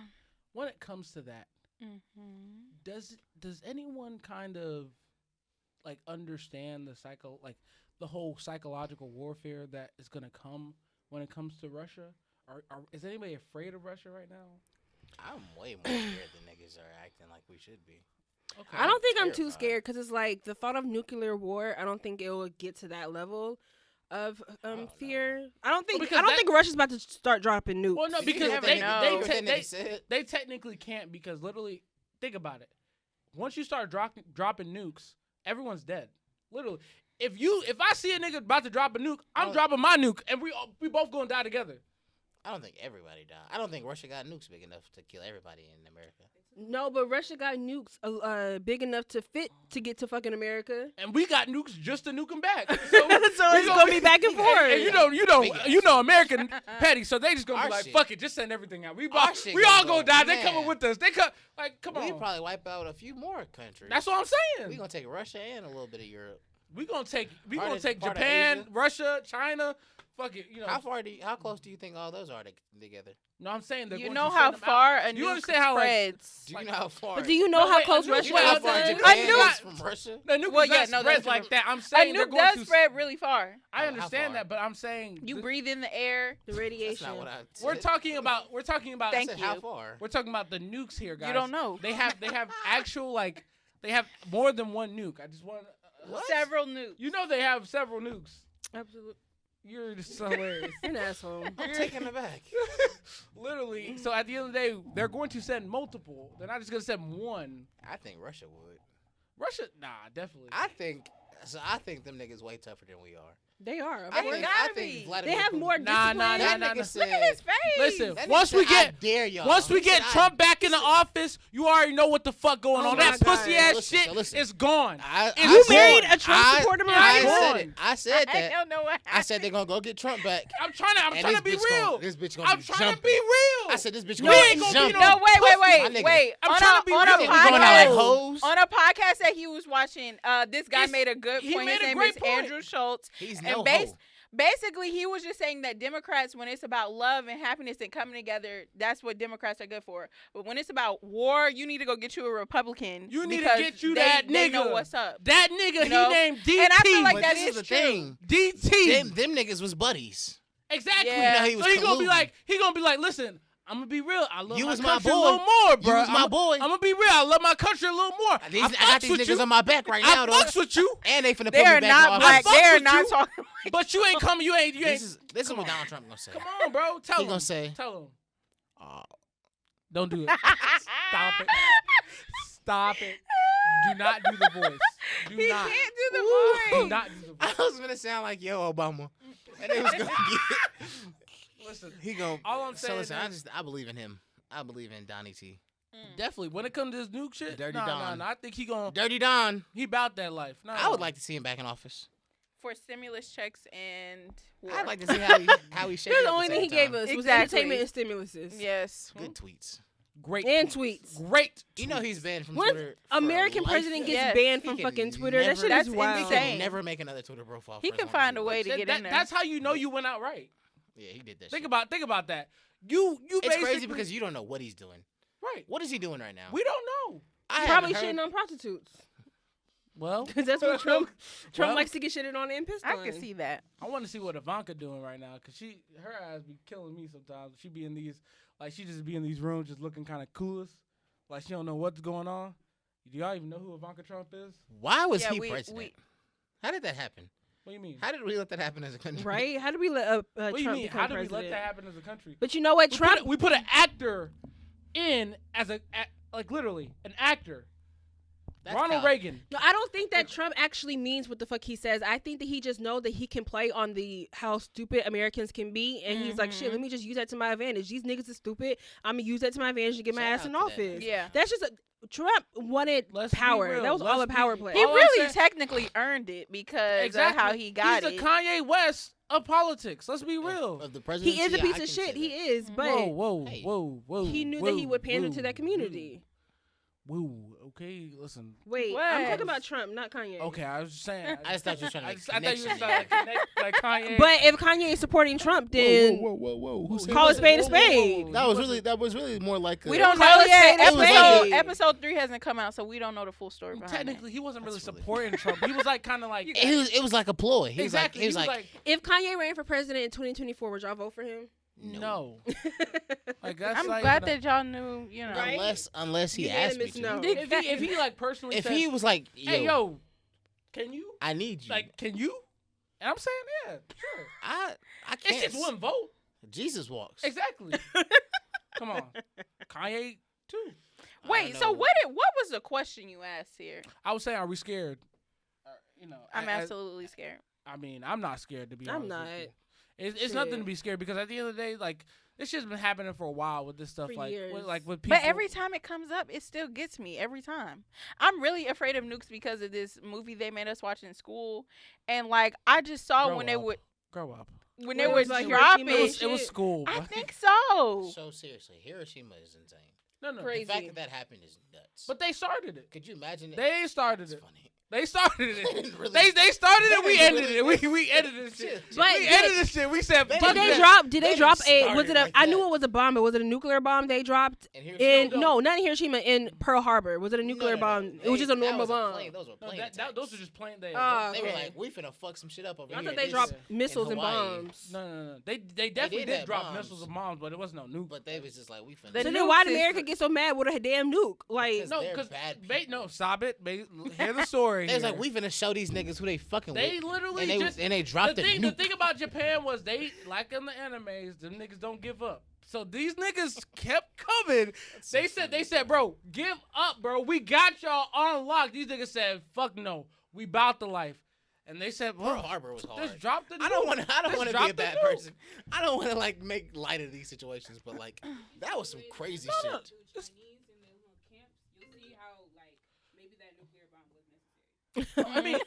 When it comes to that, Mm-hmm. does anyone kind of like understand the whole psychological warfare that is gonna come when it comes to Russia? Is anybody afraid of Russia right now? I'm way more scared than niggas are acting like we should be. Okay. I don't think I'm too terrified. scared because it's like the thought of nuclear war. I don't think it will get to that level of no. fear. I don't think. because I don't that- think Russia's about to start dropping nukes. Well, no, You because never they know. they, You te- heard that they, nigga said? they technically can't because literally, think about it. Once you start dropping nukes, everyone's dead. Literally, if I see a nigga about to drop a nuke, I'm dropping my nuke, and we both gonna die together. I don't think everybody died. I don't think Russia got nukes big enough to kill everybody in America. No, but Russia got nukes big enough to fit to get to fucking America. And we got nukes just to nuke them back. So, So it's gonna be back and forth. And you know, American petty. So they just gonna Our be like, shit. fuck it, just send everything out. We Our shit all gonna gonna go, die. They man. coming with us. They come like, come We on. probably wipe out a few more countries. That's what I'm saying. We gonna take Russia and a little bit of Europe. We gonna take Part of Japan, Asia. Russia, China. Fuck it, you know. How close do you think all those are together? No, I'm saying they're You going know to how send them far out. a Do you nuke understand how like spreads? Do you know how far? But do you know No, how wait, close a nuke- Russia you know how is? far to- Japan I knew- is from Russia? the nuke Well, is yeah, not no, spread that's like different. that. I'm A saying they're nuke going does to. spread really far. I How understand far? that, but I'm saying You breathe in the air. The That's radiation. not what I said. we're talking about. I Thank said you. how far? We're talking about the nukes here, guys. You don't know. They have actual like they have more than one nuke. I just want. What? Several nukes. You know they have several nukes. Absolutely. You're just so hilarious. You're an asshole. I'm taking it back. Literally. So at the end of the day, they're going to send multiple. They're not just going to send one. I think Russia would. Russia, nah, definitely. I think them niggas way tougher than we are. They are. Of I course. think gotta be. Vladimir They have Putin- more Nah, discipline. nah, That nah, nigga nah. said. Look at his face. Listen, that nigga once we said, I get dare y'all. once we He said, get Trump back in the office, you already know what the fuck going Oh on. my That pussy God. ass Listen, shit so listen. is gone. I You said- married a Trump I- supporter, I Mariah? said it. I said I that. don't know what I said they're gonna go get Trump back. I'm trying And to be this bitch real. Gonna, this bitch gonna I'm be trying jumping. to be real. I said this bitch We gonna ain't be gonna be jumping. No, wait, My nigga. wait. I'm on trying a, to be on real. a We We going out like podcast, hoes. on a podcast that he was watching, this guy It's- made a good he point. made His a name great is point. Andrew Schultz. He's And no base- hoe. Basically, he was just saying that Democrats, when it's about love and happiness and coming together, that's what Democrats are good for. But when it's about war, you need to go get you a Republican. You need to because get you they, that They know nigga. what's up. That nigga, You know? he named DT. And I feel like But that this is is the true. thing. DT. Them niggas was buddies. Exactly. Yeah. You know he was so he gonna be colluding. like, listen, I'm gonna be real. I love You my was my country a boy. little more, bro. You was my boy. I'm gonna be real. I love my country a little more. I got fucks these with niggas you. on my back right I now, though. fucks with you, And they finna put They me are back not in black. office. fucks They are with not you. talking. but you ain't coming. You ain't. This is Come what on. Donald Trump gonna say. Come on, bro. Tell He him. gonna say, Tell him. oh, Don't do it. Stop it. Stop it. Do not do the voice. Do He not. can't do the Do voice. not do the I voice. was gonna sound like yo Obama, and they was gonna get. Listen, He gonna. all I'm saying So listen, is, I believe in him. I believe in Donnie T. definitely when it comes to this nuke shit, Dirty nah, Don. I think he gonna Dirty Don. he about that life. Nah, I would like to see him back in office. For stimulus checks and war. I'd like to see how he shaped That's the up only at thing he the same gave time. us was Exactly. entertainment and stimuluses. Yes. Good tweets. great And tweets. tweets. Great. You know he's banned from When Twitter. for American life. president gets Yes. banned He from can fucking Twitter, that never- shit That's is wild. He insane. can never make another Twitter profile. He for as can long find as a he way wants. to get in there. That's how you know you went out right. Yeah, he did that. Think shit. about that. You It's basically crazy because you don't know what he's doing. right. What is he doing right now? We don't know. I Probably haven't shitting heard- on prostitutes. Well, Because that's what Trump Well, likes to get shitted on and pissed I on. can see that. I want to see what Ivanka doing right now because her ass be killing me sometimes. She be in these she just be in these rooms just looking kind of clueless, like she don't know what's going on. Do y'all even know who Ivanka Trump is? Why was Yeah, he we- president? How did that happen? What do you mean? How did we let that happen as a country? Right? How did we let What Trump do you mean? become How did we president? let that happen as a country? But you know what? Trump. We put an actor in as like literally an actor. That's Ronald Cal- Reagan. No, I don't think that Trump actually means what the fuck he says. I think that he just know that he can play on the how stupid Americans can be, and he's like, shit, let me just use that to my advantage. These niggas are stupid. I'm gonna use that to my advantage to get my Shout ass out in to that. office. Yeah. That's just Trump wanted Let's be power. real. That was all a Let's power be- play. He All I'm really saying- technically earned it because Exactly. of how he got He's it. the Kanye West of politics. Let's be real. Of the presidency. He is a yeah, piece I of can shit. say He that. is, but Hey. whoa. he knew that he would pander to that community. Whoa, okay, listen. Wait, What? I'm talking about Trump, not Kanye. Okay, I was just saying. I just thought you were trying to I make thought you were connection. trying to connect like Kanye. But if Kanye is supporting Trump, then whoa. Who Call a spade a spade. That was really more like We don't Call know a yet. spade a Episode, spade. episode 3 hasn't come out, so we don't know the full story behind Technically, he wasn't really That's really- supporting Trump. He was like kind of like It was like a ploy. He exactly. Was like, if Kanye ran for president in 2024, would y'all vote for him? no. Like that's I'm like glad that y'all knew, you know. Right? unless he asked me Unanimous to. no. if he like personally If said, he was like, hey yo, can you I need you. like can you? And I'm saying yeah, sure. I It's can't. just one vote. Jesus walks. Exactly. Come on, Kanye too. Wait, so know. what was the question you asked here? I was saying, are we scared? You know, I'm absolutely scared. I mean, I'm not scared to be I'm honest. not. With you. It's nothing to Shit. be scared because at the end of the day, like This shit's been happening for a while with this stuff, For like years. with people. But every time it comes up, it still gets me every time. I'm really afraid of nukes because of this movie they made us watch in school, and like I just saw Grow when they up. would Grow up. when Well, they it would was like drop Hiroshima it. It was school. I but- think so. So seriously, Hiroshima is insane. no. Crazy. The fact that that happened is nuts. But they started it. could you imagine it? They started It's it. funny. They started it. Really? They started it. We They ended really- it. We edited this shit. But we did- edited this shit. We said, They fuck Did they that. drop? Did they They drop a? started Was it a? like I knew that. it was a bomb, but was it a nuclear bomb they dropped And Hiroshima, in? don't- No, not in Hiroshima. In Pearl Harbor. Was it a No, nuclear no, no. bomb? It was just a That normal was bomb. plane. Those were No, plane those attacks. are just plain. Oh, They were okay. like, we finna fuck some shit up over I here. thought they This- dropped missiles and Hawaii. bombs. No. They definitely did did have drop bombs. missiles and bombs, but it wasn't no nuke. But they was just like, we finna. The So nuke then why did system- America get so mad with a damn nuke? Like, Because no, they're because bad no, people. stop it. Hear the story. They was here. like, we finna show these niggas who they fucking They with. literally And just they dropped the the thing. nuke. The thing about Japan was they, like in the animes, them niggas don't give up. So these niggas kept coming. so They funny, said, bro, give up, bro. We got y'all on lock. These niggas said, fuck no, we bout the life. And they said, Pearl bro, Harbor was hard. just drop the. I don't nuke. want to. I don't Just want to drop be a the bad nuke. person. I don't want to like make light of these situations, but like that was some crazy No, shit. no. To Chinese in the little camps, you'll see how like maybe that nuclear bomb was necessary. I mean,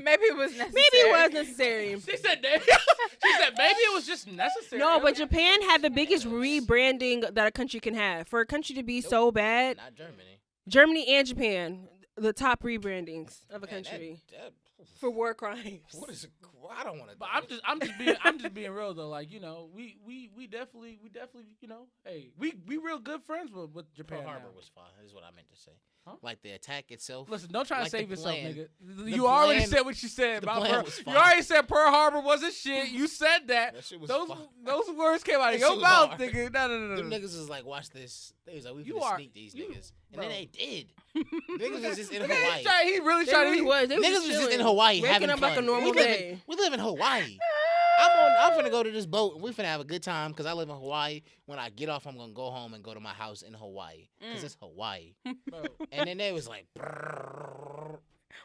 Maybe it was necessary. maybe it was necessary. she said maybe it was just necessary. No, but Japan had the biggest rebranding that a country can have. For a country to be so bad, Not Germany. Germany and Japan, the top rebrandings of a Man, country that- for war crimes. what is? I don't want to. But I'm just being real though. Like, you know, we definitely, you know, hey, we real good friends with Japan. Pearl Harbor now. was fine. Is what I meant to say. Huh? Like the attack itself. Listen, don't try to Like the save yourself, plan. nigga. The You already plan- said what you said the about plan Pearl. was You fine. already said Pearl Harbor wasn't shit. You said that. That shit was Those fine. those words came out of That your shit was mouth, hard. nigga. No. Them niggas was like, watch this. They was like, we You finna are- sneak these you- niggas, and bro. then they did. Niggas was just in Nigga, Hawaii. he really They tried really to. was. They was Niggas was just in chilling, Hawaii waking having up fun. like a normal we live day. In, we live in Hawaii. I'm finna go to this boat and we finna have a good time because I live in Hawaii. When I get off, I'm gonna go home and go to my house in Hawaii because it's Hawaii. Bro, And then they was like, "Brrrr."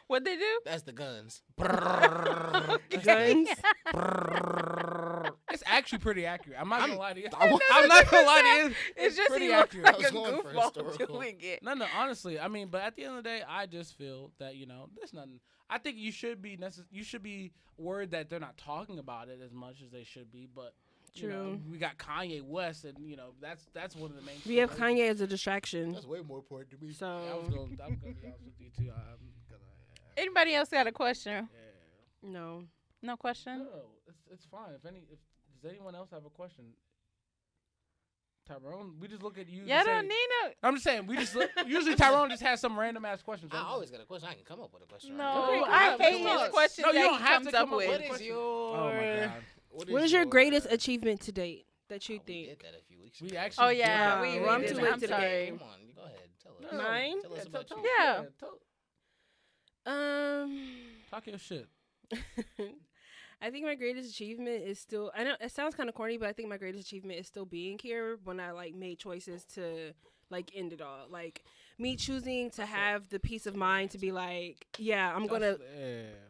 What they do? That's the guns. Brrrr. Guns. Brrrr. it's actually pretty accurate. I'm not gonna lie to you. I wa- I'm not gonna lie to you. It's just pretty he looks accurate. I like was a going for goofball historical. doing it. No, honestly, I mean, but at the end of the day, I just feel that, you know, there's nothing. I think you should be worried that they're not talking about it as much as they should be. But you know, True. we got Kanye West, and you know that's one of the main. We have things. Kanye as a distraction. That's way more important to me. So Yeah, I'm gonna be honest with you too. Anybody else got a question? Yeah. no. No question. No, it's fine. Does anyone else have a question? Tyrone, we just look at you. Y'all to don't say- need no. I'm just saying, we just look, usually Tyrone just has some random ass questions. I always got a question. I can come up with a question. No, Okay, I come hate on. his questions No, you that don't he have comes to up come up with. with What is question. your? Oh my god. What is your greatest achievement to date that you Oh, we think? did that a few weeks We ago. actually. Oh yeah, Nah, we well, I'm did too that. late I'm to the sorry. game. Come on, go ahead. Tell us. No, Mine? Tell us about you. Yeah. Talk your shit. I think my greatest achievement is still. I know it sounds kind of corny, but I think my greatest achievement is still being here when I like made choices to like end it all. Like me choosing to have the peace of mind to be like, yeah, I'm gonna.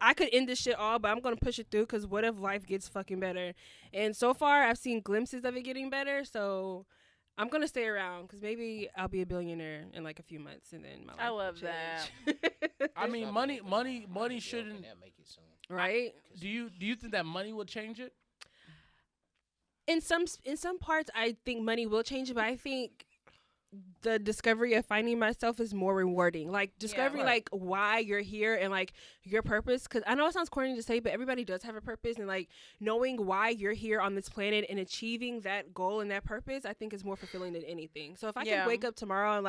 I could end this shit all, but I'm gonna push it through because what if life gets fucking better? And so far, I've seen glimpses of it getting better. So I'm gonna stay around because maybe I'll be a billionaire in like a few months, and then my life I will love that. change. I mean, money shouldn't. Make it soon. Right? Do you think that money will change it? In some parts, I think money will change it, but I think the discovery of finding myself is more rewarding. Like discovering right. like why you're here and like your purpose. Because I know it sounds corny to say, but everybody does have a purpose, and like knowing why you're here on this planet and achieving that goal and that purpose, I think is more fulfilling than anything. So if I Yeah. can wake up tomorrow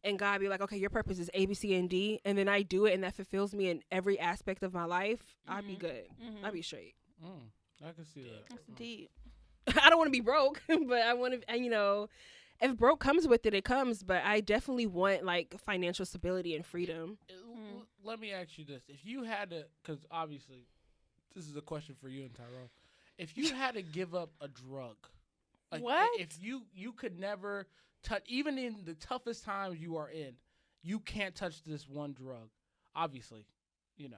and God be like, okay, your purpose is A, B, C, and D, and then I do it and that fulfills me in every aspect of my life, I'd be good. I'd be straight. I can see that. That's deep. I don't want to be broke, but I want to, you know, if broke comes with it, it comes. But I definitely want like financial stability and freedom. Let me ask you this: if you had to, because obviously, this is a question for you and Tyrone. If you had to give up a drug, like What? if you could never touch, even in the toughest times you are in, you can't touch this one drug. Obviously, you know.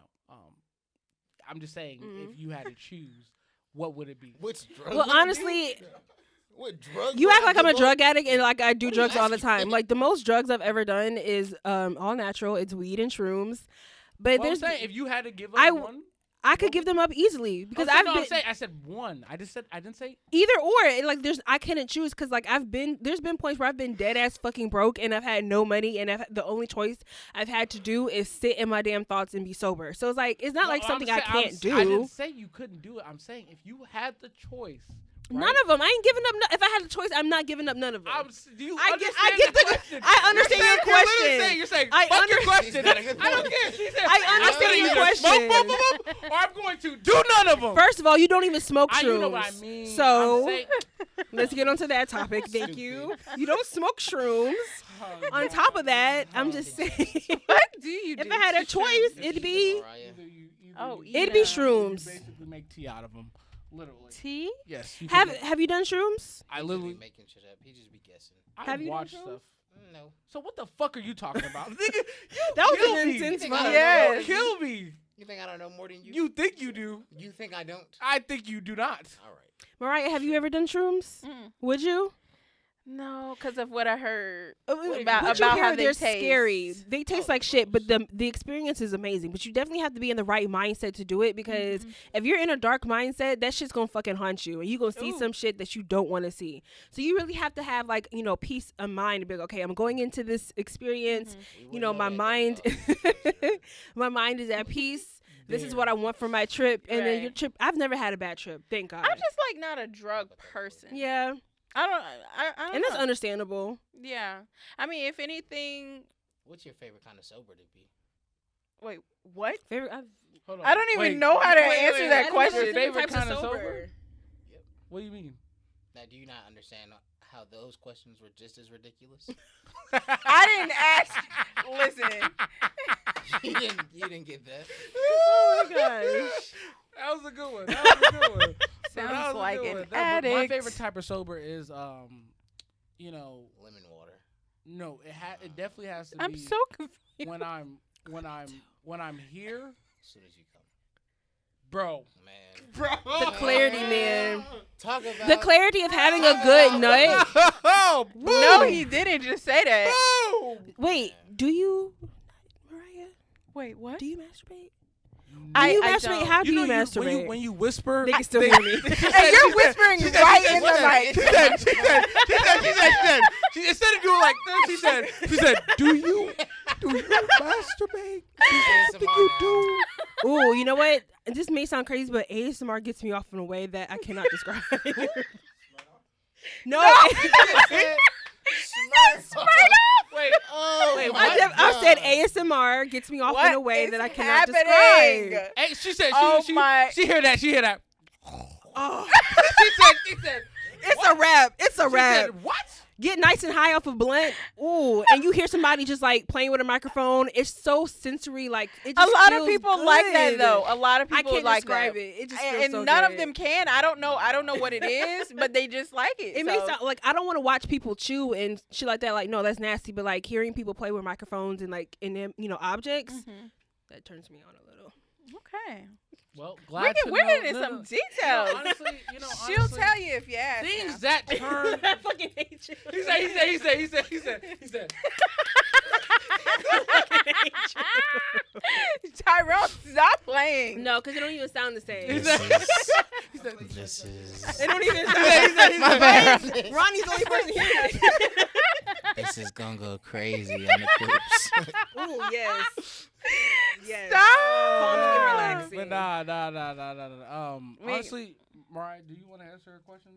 I'm just saying, if you had to choose, what would it be? Which drug? Well, would it honestly, What drugs? You would act I like I'm a give up? drug addict and like I do What are you drugs all the asking? time. Like the most drugs I've ever done is all natural. It's weed and shrooms. But Well, I'm there's saying if you had to give up I- one, I could give them up easily because I'm I've saying, no, been I'm saying I said one. I didn't say. either or. Like there's I couldn't choose because like there's been points where I've been dead ass fucking broke and I've had no money and the only choice I've had to do is sit in my damn thoughts and be sober. So it's like it's not No, like something I can't do. I didn't say you couldn't do it. I'm saying if you had the choice. Right? None of them. I ain't giving up. If I had a choice, I'm not giving up none of them. Do you I understand get the question? I understand your You're literally question. You're saying, I fuck your under- question. She's not a good I don't point. care. She said, I understand I'm your gonna either smoke question. both of them, or I'm going to do none of them. First of all, you don't even smoke shrooms. You know what I mean. So I'm saying, let's get onto that topic. Thank you. You don't smoke shrooms. On top of that, I'm just saying, What do you do? if I had a choice, it'd be Mariah. Oh, it'd be yeah. shrooms. You basically make tea out of them, literally. Tea? Yes. You can make- Have you done shrooms? I He just literally be making shit up. He just be guessing. Have I you done watch shrooms? stuff. No. So what the fuck are you talking about? Nigga, That was kill an me. intense You think I vibe. don't Yes. know? kill me. You think I don't know more than you? You think you do? You think I don't? I think you do not. All right. Mariah, have you ever done shrooms? Mm. Would you? No, because of what I heard. What About you how hear, they they're taste. scary. They taste Oh, like of shit, but course. the experience is amazing. But you definitely have to be in the right mindset to do it because Mhm. if you're in a dark mindset, that shit's gonna fucking haunt you, and you gonna see Ooh. some shit that you don't want to see. So you really have to have like peace of mind to be like, okay, I'm going into this experience. Mhm. We You know, wouldn't my that, though. mind, my mind is at peace. This is Damn. what I want for my trip, and then Right. your trip. I've never had a bad trip, thank God. I'm just like not a drug person. yeah, I don't and that's know. understandable. Yeah. I mean, if anything, What's your favorite kind of sober to be? wait, what? Favorite. Hold on. I don't even Wait, know how to wait, answer wait, that I didn't know question. your favorite Types of kind of sober. sober? What do you mean? Now, do you not understand how those questions were just as ridiculous? I didn't ask. Listen. you didn't get that. Oh my gosh. That was a good one. That was a good one. Sounds That was a like good an one. But addict. My favorite type of sober is, Lemon water. no, it definitely has to I'm be so confused. when I'm here, As soon as you come. bro. Man. The clarity, man. Talk about The clarity of having a good nut. Oh, No, he didn't just say that. boom. Wait, do you, Mariah? Wait, what? Do you masturbate? I- Do you I masturbate? don't. How do you know masturbate? when you whisper, Niggas still they- hear me. She And said- you're she whispering said- she right said- in the What's mic. She instead of doing like this, she said, do you masturbate? ASMR Think you now. do? Ooh, you know what? This may sound crazy, but ASMR gets me off in a way that I cannot describe. No, Wait, Oh, Wait, my what? I said God. ASMR gets me off What in a way is that I cannot happening? describe. hey, she said, Oh she my- hear that, she hear that. Oh, She said, it's a rap. It's a she rap. said, what? Get nice and high off a blunt. Ooh, and you hear somebody just like playing with a microphone. It's so sensory. Like it A just lot of feels people like that good. though. A lot of I people can't like describe that. it. It just And, feels and so none good. of them can. I don't know what it is, but they just like it. It so. makes sound like I don't want to watch people chew and shit like that. Like, no, that's nasty. But like hearing people play with microphones and like in them, objects, Mhm. that turns me on a little. Okay. Well, We're glad to getting know. into no, some no. details. Honestly, She'll honestly, tell you if you ask. things now. that turn. I fucking hate you. He said. Tyrone, stop playing. No, because it don't even sound the He same. said. He said. This is. It don't even He sound said. My bad. Ronnie's the only person hearing it. This is gonna go crazy on the clips. Ooh, yes. Yes. Stop. Calming and relaxing. But nah. Wait. Honestly, Mariah, do you want to answer a question?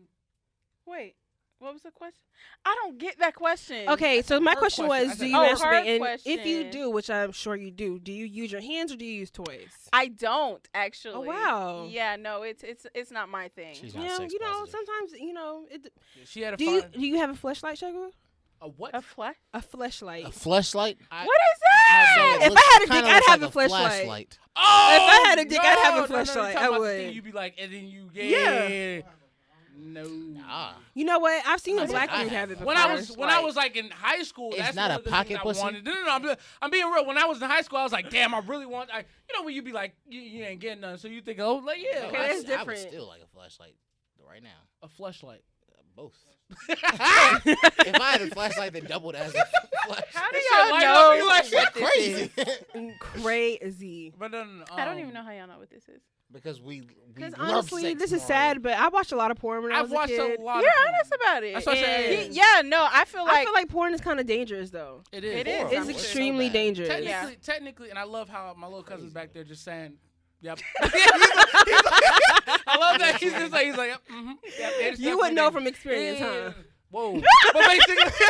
Wait, what was the question? I don't get that question. Okay, so my Her question question. I was, said- do you Oh, her masturbate? And if you question. do, which I'm sure you do you use your hands or do you use toys? I don't actually. Oh, wow. Yeah, no, it's not my thing. She's You not know, sex you know, positive. sometimes, it, She had a do fun. you have a fleshlight, Sugar? A what? A flash? A fleshlight. A fleshlight? I- What is that? If I had a dick, I'd have a fleshlight. flashlight. Oh, If I had a dick, I'd have a no, fleshlight. you're talking I about the would. thing You'd be like, and then you Yeah. No. Nah. You know what? I've seen a I black mean, I dude have have it before. When I was like in high school, It's that's not one a of the pocket things pussy? I wanted. No. I'm being real. When I was in high school, I was like, damn, I really want. When you be like, you ain't getting none, so you think, oh, like yeah, Okay, I that's would different. still like a flashlight right now. a fleshlight. Both. If I had a flashlight that doubled as a flash, How do This y'all shit light know up, you like, what this crazy. is? Crazy. But no. I don't even know how y'all know what this is. Because we Because love honestly, sex this is porn. sad, but I watched a lot of porn when I I've was a watched kid. a lot. You're of porn. honest about it. That's what I said. And Yeah, no, I feel I feel like porn is kind of dangerous, though. It is. It is. Horrible. It's It's extremely so bad. dangerous. Technically, and I love how my little cousin's Crazy, back though. there just saying, "Yep." I love that he's just like yep, mm-hmm, yep. it's You wouldn't know definitely from experience, yeah. huh? Whoa. But basically,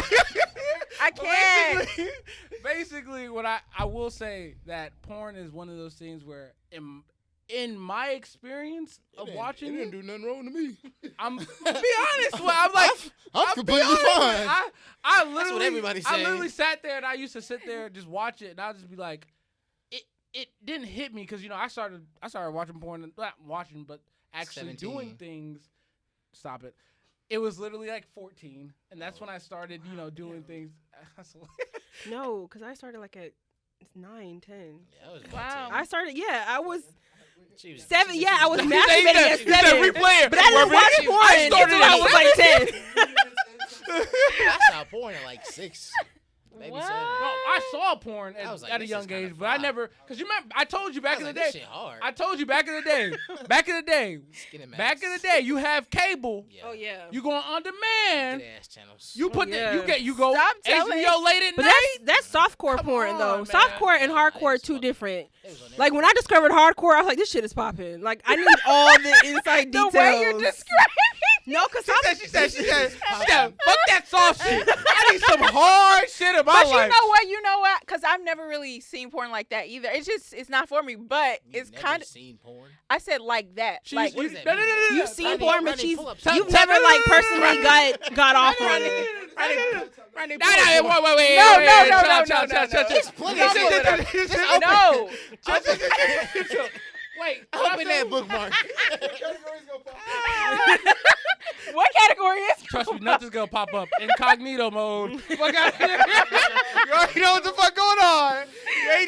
I can't. basically, what I will say that porn is one of those things where in my experience of watching it, do nothing wrong to me. I'm be honest. Well, I'm like. I'm completely fine. I literally, what everybody's I saying. literally sat there and I used to sit there and just watch it, and I'll just be like, it didn't hit me because I started watching porn, not watching, but actually 17. doing things. Stop it. It was literally like 14, and that's when I started, doing things. No, because I started like at 9, 10. Yeah, I was Wow. I started, I was She was 7. Yeah, I was He masturbating at said 7. replay it. But I didn't watch porn I started until I was like 10. I saw porn at like 6, maybe What? 7. No, I saw porn I was like, at a this young is kinda age, but I fire. never, because you remember, I told you back in the This day. shit hard. I told you back in the day. Back in the day, you have cable. Yeah. Oh, yeah. You going on demand. Good ass channels. You put yeah. you go Stop telling- HBO late at But night. that's softcore Come porn, on, though. man. Softcore and Nah, hardcore are it's two fucking- different. It was on there. Like, when I discovered hardcore, I was like, this shit is popping. Like, I need all the inside The details. way you're describing No, because She said, fuck that soft shit. I need some hard shit in my But life. you know what? Because I've never really seen porn like that either. It's not for me. But You've it's never kind of. seen porn. I said like that. Like what does that no, mean? you've seen Running- porn, but running pull-ups. you've never, like, personally got off on it. running No, porn. wait. No. There's plenty of Just shit. open no. Wait, Open that bookmark. What category is? Trust me, nothing's gonna pop up. Incognito mode. Fuck out here. You already know what the fuck going on.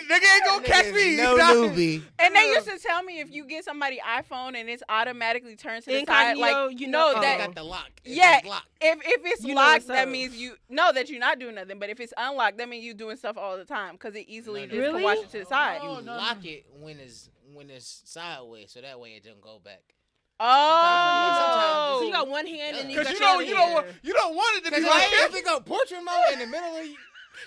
Nigga ain't gonna catch me. No newbie. And they used to tell me if you get somebody iPhone and it's automatically turned to the side, Incognito, like you know- that. Oh. Got the lock. Yeah. It's locked. If it's You know locked, what's that up. means you know that you're not doing nothing. But if it's unlocked, that means you're doing stuff all the time because it easily No, no. just Really? can wash it to the side. You Oh, no, lock no. it when it's sideways, so that way it doesn't go back. Oh, So you got one hand and you Cause got you your know other you hand. don't want it to be Because like if it go portrait mode in the middle of you,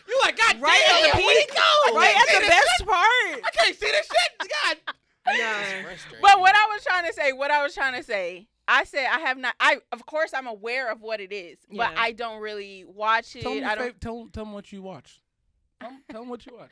You like, God Right damn, at the where'd he peak. go? Right I at can't the see this best shit. part. I can't see this shit. God. Nah. frustrating. But what I was trying to say, I said I have not. Of course I'm aware of what it is, but Yeah. I don't really watch it. Tell I don't. tell them what you watch. Tell them what you watch.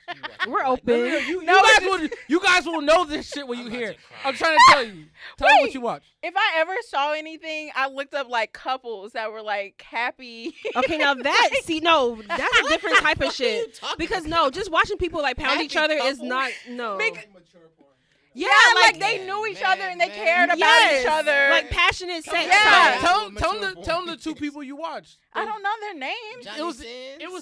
We're No, open. you guys will know this shit when you I'm hear. about to cry. I'm trying to tell you. Tell them what Wait. you watch. If I ever saw anything, I looked up like couples that were like happy. Okay, now that no, that's a different type of shit. talking Because about? no, just watching people like pound each Happy other is couples? not no. Yeah, Yeah, like they knew each other and they cared about yes, each other. like passionate sex. Yeah. time. Tell Mature them porn. tell them the two people you watched. I don't know their names. Johnny It was Sins? it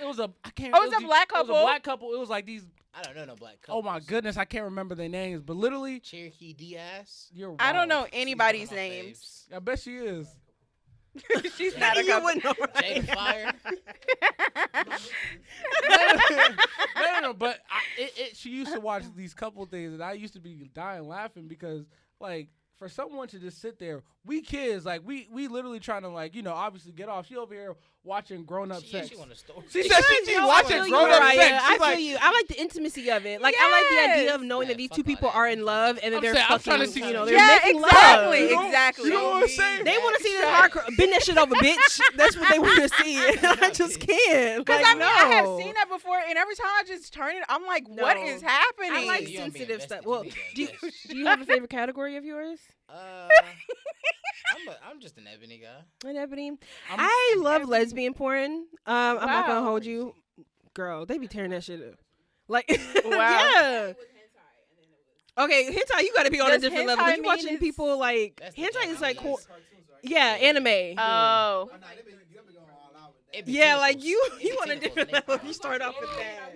was a I can't. Oh, it was a black It was a couple? black couple. It was like these. I don't know no black Oh couples. my goodness, I can't remember their names, but literally, Cherokee Diaz. you're. I don't wrong. know anybody's One of my names. I bet she is. She's not a You couple. wouldn't know, faves. right? Jada Fire. No. But she used to watch these couple things, and I used to be dying laughing because, like, for someone to just sit there, we kids, like, we literally trying to, like, obviously get off. She over here watching grown up sex. She want a story. She said she No, I watching feel you, grown up Mariah. sex. I She's feel like, you. I like the intimacy of it. Like I like the idea of Yes. knowing that Yeah, these fuck two all people that. are in love and that I'm they're saying, I'm fucking. trying to see- They're Yeah, making exactly, love. You know- exactly. you know what I'm saying? They want to see this hardcore. Bend that shit over, bitch. That's what they want to see. I just can't. Because Like, I mean, I have no. seen that before, and every time I just turn it, I'm like, what No. is happening? I like You don't be sensitive stuff. invested. Well, You do you, be invested. do you have a favorite category of yours? I'm just an ebony guy. An ebony. I'm- I love lesbian porn. I'm not gonna Wow. hold you, girl. They be tearing that shit up. Like, Wow. yeah. Okay, hentai, you gotta be on a Does different level. hentai You mean watching it's- people like That's the hentai thing. is like cool. That's- Yeah, anime. Oh. It be Yeah, like tentacles. you It be on a tentacles different in their level. If mouth. you start off with that.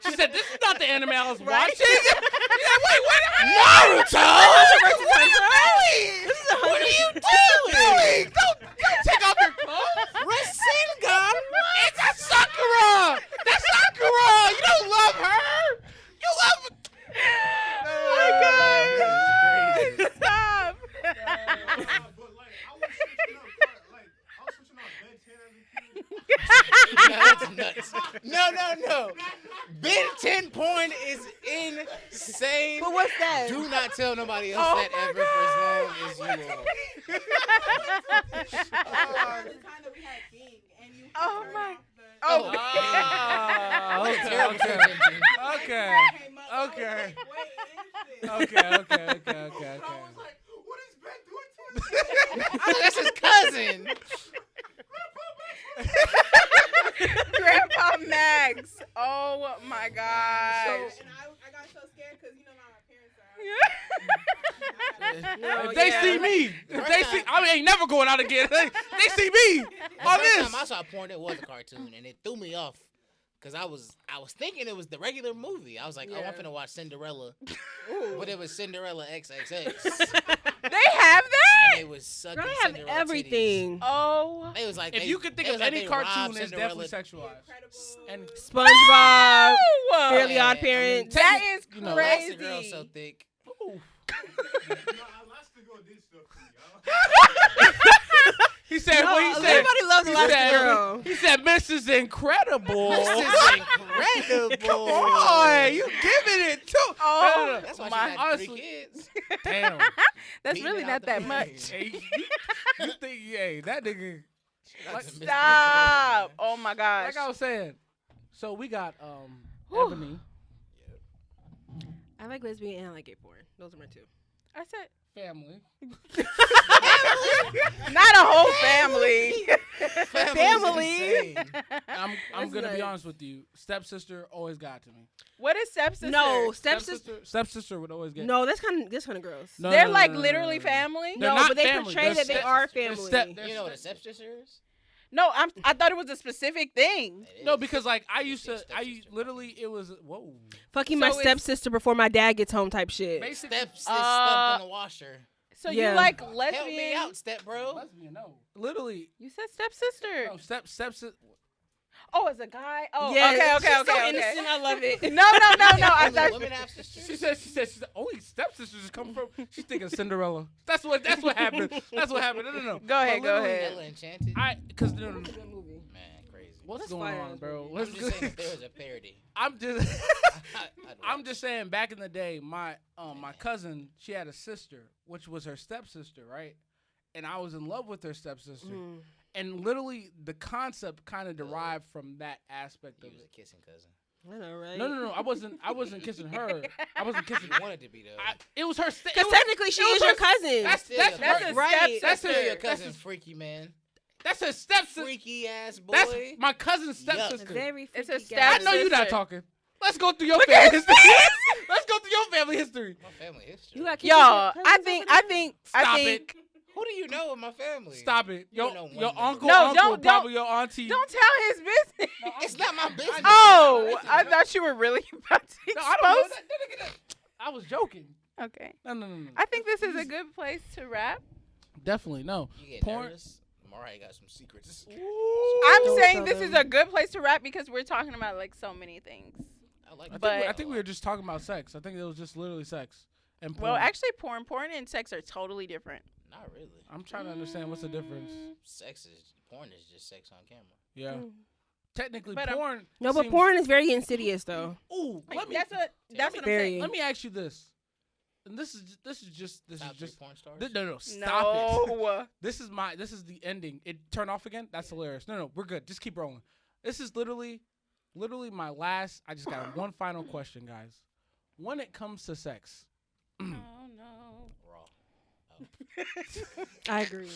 she said, this is not the anime I was Right? watching. Wait, what? Naruto. This is a What are you doing? No, Yo, Ben 10 porn is insane. But what's that? Do not tell nobody else Oh that my ever for as long as you will. Oh my. Oh. Okay. Okay. That's his cousin. Grandpa Max. Oh my gosh. And I got so scared because my parents are. If they see me, I ain't never going out again. They see me on The first this. time I saw porn, it was a cartoon, and it threw me off. Cause I was thinking it was the regular movie. I was like, oh, I'm finna watch Cinderella, but it was Cinderella XXX. They have that? And they was sucking Girl, they have Cinderella everything. Oh. They was like, If you could think of any cartoon, it's definitely sexual. sexualized. And SpongeBob, No! Fairly Odd Parents. That is You know, crazy. Girl so thick. he said, No, well, he said, everybody loves he Elastic said, Girl. he said, Mrs. Incredible. This is incredible. Come on, you giving it too. Oh, That's why my. she had honestly- 3 kids. Damn. That's Beating really out not the that pain. much. Hey, you think, hey, that nigga. That's a Mr. Stop. Incredible, Oh my gosh. Like I was saying, so we got Whew. Ebony, I like lesbian and I like gay porn. Those are my two. I said, family. not a whole family. Family's Family. insane. I'm That's gonna be nice. honest with you. Stepsister always got to me. What is stepsister? No, stepsister. Would always get. No, that's kind of gross. No, They're no, like no, no, literally no, no. family. They're No, not but they family. portray They're that they are they're family. You know what a stepsister is? No, I thought it was a specific thing. It No, is. because like I used to, Stepsister. literally it was whoa. Fucking So my it's- stepsister before my dad gets home type shit. Basically, Step stuffed in the washer. So Yeah. you like Help me lesbian? out, step bro. lesbian. No, literally. You said stepsister. No, stepsister. Oh, as a guy. Oh, Yeah, okay. she's so innocent. I love it. No, I Only thought. women have sisters. She said only stepsisters come from. She's thinking Cinderella. That's what happened. That's what happened. No. Go ahead, But go literally, ahead. Ella Enchanted. Because no. Man, crazy. What's That's going fire on, ass bro? movie. Let's I'm just saying if there was a parody. I'm just. I'd I'm watch. just saying. Back in the day, my cousin, she had a sister, which was her stepsister, right? And I was in love with her stepsister. Mm. And literally, the concept kind of derived from that aspect You of was a it. kissing cousin. I know, right? No. I wasn't kissing her. I wasn't kissing. You wanted to be though. It was her. Because technically, she is your cousin. That's That's her- a right. That's Still her. your That's cousin, his, freaky man. that's her stepsister. Freaky ass boy. That's my cousin's Yuck. stepsister. Very It's freaky a guy. I know you're not stepsister. talking. Let's go through your Look family at history. Let's go through your family history. My family history. You got kids Y'all, with I cousins think, over I there? think, Stop I think. Who do you know in my family? Stop it. You Your know one your member. uncle, No, uncle, don't- probably your auntie. Don't tell his business. It's not my business. Oh, I thought you were really about to No, I don't know expose. that. I was joking. Okay. No. I think this is a good place to wrap. Definitely no. You get Porn- nervous? Mariah got some secrets. I'm Don't saying tell this them. is a good place to wrap because we're talking about like so many things. I like I think, But- I think we were just talking about sex. I think it was just literally sex and porn. Well, actually, porn and sex are totally different. Not really. I'm trying to understand what's the difference. Porn is just sex on camera. Yeah. Mm. Technically, But, porn. No, but seems- porn is very insidious, though. Ooh, let me. That's what I'm Very. saying. Let me ask you this. And this is just Top 3 porn stars. no, stop it. No. This is the ending. It turn off again. That's hilarious. No, we're good. Just keep rolling. This is literally my last. I just got one final question, guys. When it comes to sex, Oh no. Raw. I agree.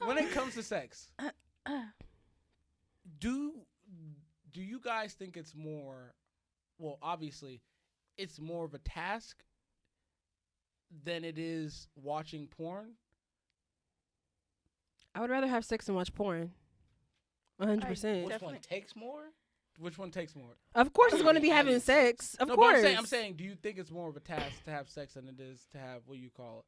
when it comes to sex, do you guys think it's more? Well, obviously, it's more of a task than it is watching porn. I would rather have sex than watch porn. 100%. Which Definitely. one takes more? Which one takes more? Of course, it's going to be having sex. Of No, course. but I'm saying, do you think it's more of a task to have sex than it is to have what you call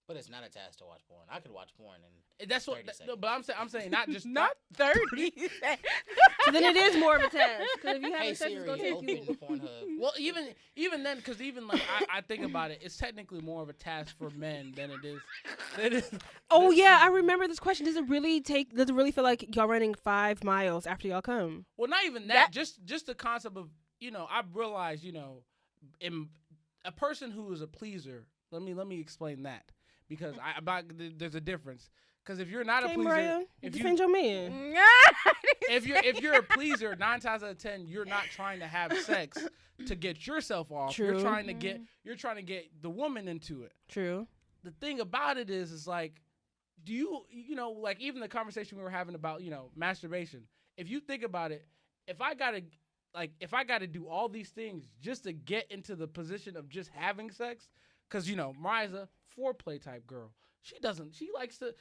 But it's not a task to watch porn. I could watch porn and That's what. 30 No, but I'm saying not just Not 30. So then it is more of a task. Because if you hey have sex, it's Siri, gonna take open you. Pornhub. Well, even then, because even like I think about it, it's technically more of a task for men than it is. Oh yeah, I remember this question. Does it really feel like y'all running 5 miles after y'all come? Well, not even that. Just the concept of I realize in a person who is a pleaser. Let me explain that because there's a difference. Because if you're not a pleaser, Mariah, defend your man. if you're a pleaser, 9 times out of 10, you're not trying to have sex to get yourself off. True. You're trying to get the woman into it. True. The thing about it is like, do you like even the conversation we were having about masturbation. If you think about it, if I gotta do all these things just to get into the position of just having sex, because Mariah's a foreplay type girl. She likes to.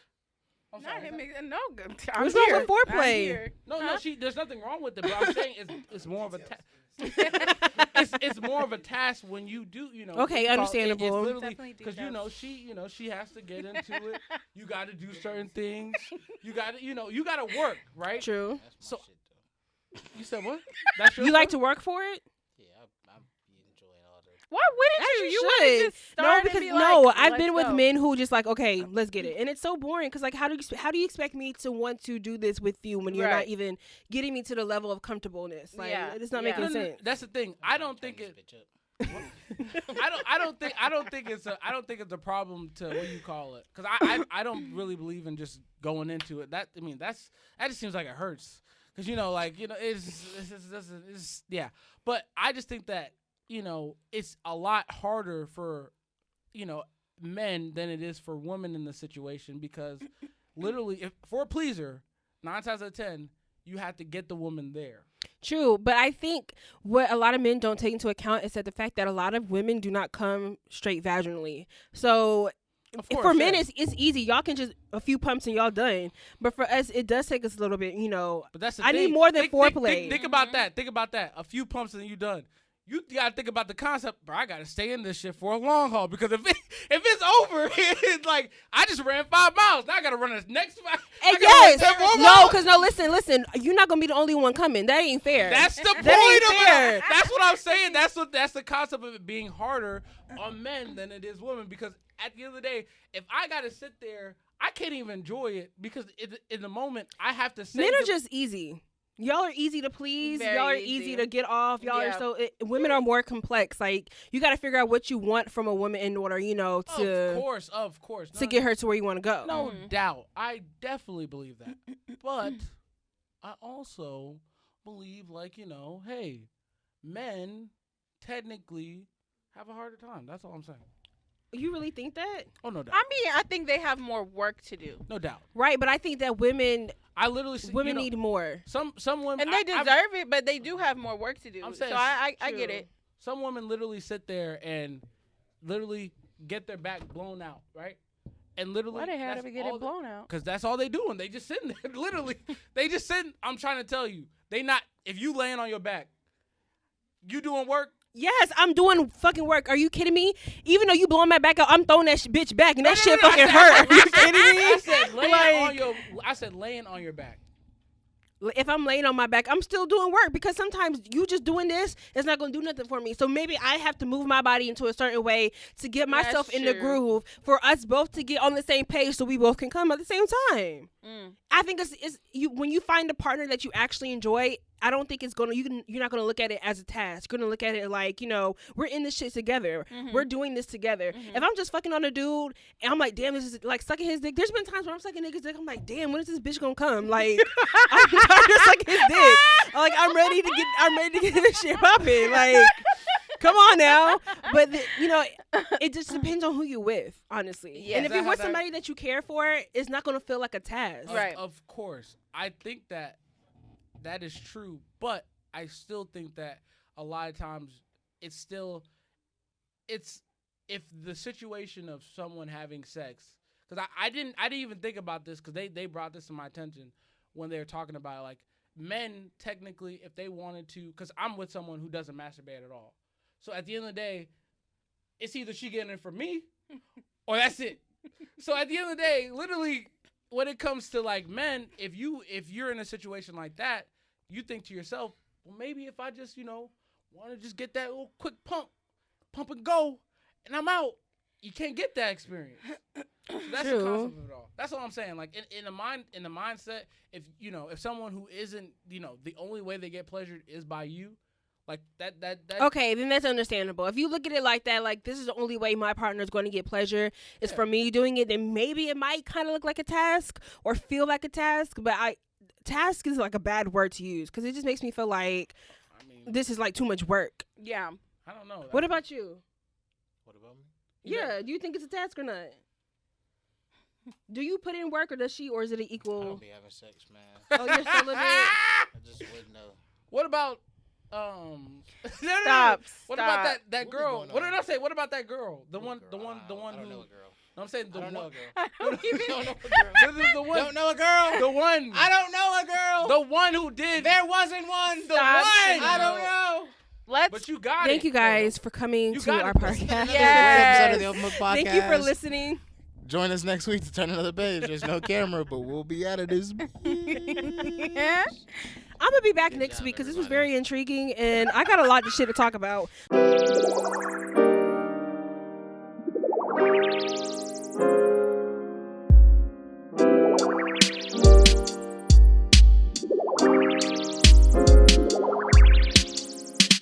I'm Not sorry. him. No, good. What's wrong with foreplay? No, there's nothing wrong with it, but I'm saying it's more of a it's more of a task when you do, Okay, understandable. It's literally Definitely do because that. she has to get into it. You got to do certain things. You got to work, right? True. That's So- my shit, though. You said what? That's your You like stuff? to work for it? Yeah, I'm enjoying all the. Why wouldn't As you? you You should. wouldn't just start No, and because be no, like, I've "Let's been with go." men who just like, okay, let's get it, and it's so boring. Because like, how do you expect me to want to do this with you when you're not Right. even getting me to the level of comfortableness? Like, Yeah, it's not yeah. making No, sense. that's the thing. I don't think Turn it. this bitch up. I don't think it's a problem to what you call it, because I don't really believe in just going into it. That just seems like it hurts, because it's yeah. But I just think that it's a lot harder for men than it is for women in the situation, because literally if for a pleaser 9 times out of 10 you have to get the woman there. True, but I think what a lot of men don't take into account is that the fact that a lot of women do not come straight vaginally. So Of course, for men, yeah. it's easy. Y'all can just a few pumps and y'all done. But for us, it does take us a little bit. But that's the I thing. need more than Think foreplay. about that. Think about that. A few pumps and you done. You gotta think about the concept, bro. I gotta stay in this shit for a long haul, because if it's over, it's like I just ran 5 miles. Now I gotta run the next 5. And I gotta yes, run 10 more no, miles. because no, listen. You're not gonna be the only one coming. That ain't fair. That's the point That ain't of fair. it. That's what I'm saying. That's the concept of it being harder on men than it is women, because at the end of the day, if I gotta sit there, I can't even enjoy it, because in the moment I have to say Men are just easy. Y'all are easy to please. Very Y'all are easy. easy to get off. Y'all Yeah. are women are more complex. Like, you got to figure out what you want from a woman in order, of course. to get her to where you want to go. No doubt. I definitely believe that. But I also believe, like, hey, men technically have a harder time. That's all I'm saying. You really think that? Oh, no doubt. I mean, I think they have more work to do, No doubt. Right, but I think that women I literally see, need more. some women, and they deserve it, but they do have more work to do. I'm saying so I true. get it. Some women literally sit there and literally get their back blown out, right? And literally, Why they had to get it blown out? Because that's all they doing. They just sitting there. Literally, they just sitting. I'm trying to tell you, if you laying on your back, you doing work. Yes, I'm doing fucking work. Are you kidding me? Even though you blowing my back out, I'm throwing that bitch back, and that shit No, fucking hurt. Are you kidding me? I said laying on your back. If I'm laying on my back, I'm still doing work, because sometimes you just doing this is not going to do nothing for me. So maybe I have to move my body into a certain way to get myself That's in the true. groove for us both to get on the same page, so we both can come at the same time. I think it's you when you find a partner that you actually enjoy. I don't think you're not gonna look at it as a task. You're gonna look at it like, we're in this shit together. We're doing this together. If I'm just fucking on a dude and I'm like, damn, this is like sucking his dick. There's been times where I'm sucking niggas' dick. I'm like, damn, when is this bitch gonna come? Like, I'm tired of sucking his dick. Like, I'm ready to get this shit popping. Like, come on now. But it just depends on who you with, honestly. Yeah. And if you're with somebody that you care for, it's not gonna feel like a task. Right. Of course. I think that is true, but I still think that a lot of times it's if the situation of someone having sex, because I didn't even think about this, because they brought this to my attention when they were talking about it, like, men technically, if they wanted to, because I'm with someone who doesn't masturbate at all, so at the end of the day, it's either she getting it from me or that's it. So at the end of the day, literally, when it comes to like men, if you're in a situation like that, you think to yourself, well, maybe if I just want to just get that little quick pump and go, and I'm out. You can't get that experience. So that's the concept of it all. That's all I'm saying. Like in the mindset, if someone who isn't the only way they get pleasured is by you, like that. Okay, then that's understandable. If you look at it like that, like this is the only way my partner is going to get pleasure is for me doing it, then maybe it might kind of look like a task or feel like a task. But task is like a bad word to use because it just makes me feel like this is like too much work. Yeah. I don't know. What about you? What about me? Yeah, do you think it's a task or not? Do you put in work or does she, or is it an I equal? don't be having sex, man. Oh, you're celibate? I just wouldn't know. What about Stop. What about that What be girl? going What on? did I say? What about that girl? The one I who. don't know a girl. No, I'm saying the I don't know one. a girl. I don't even. Don't know a girl. This is the one. Don't know a girl. The one. I don't know a girl. The one who did. There wasn't one. The Stop. one. I don't know. Let's. But you got it. Thank you guys for coming You to got our it. podcast. Yes. Episode of the Open Book Podcast. Thank you for listening. Join us next week to turn another page. There's no camera, but we'll be out of this. I'm gonna be back Good next job, week because this was everybody. very intriguing and I got a lot of shit to talk about.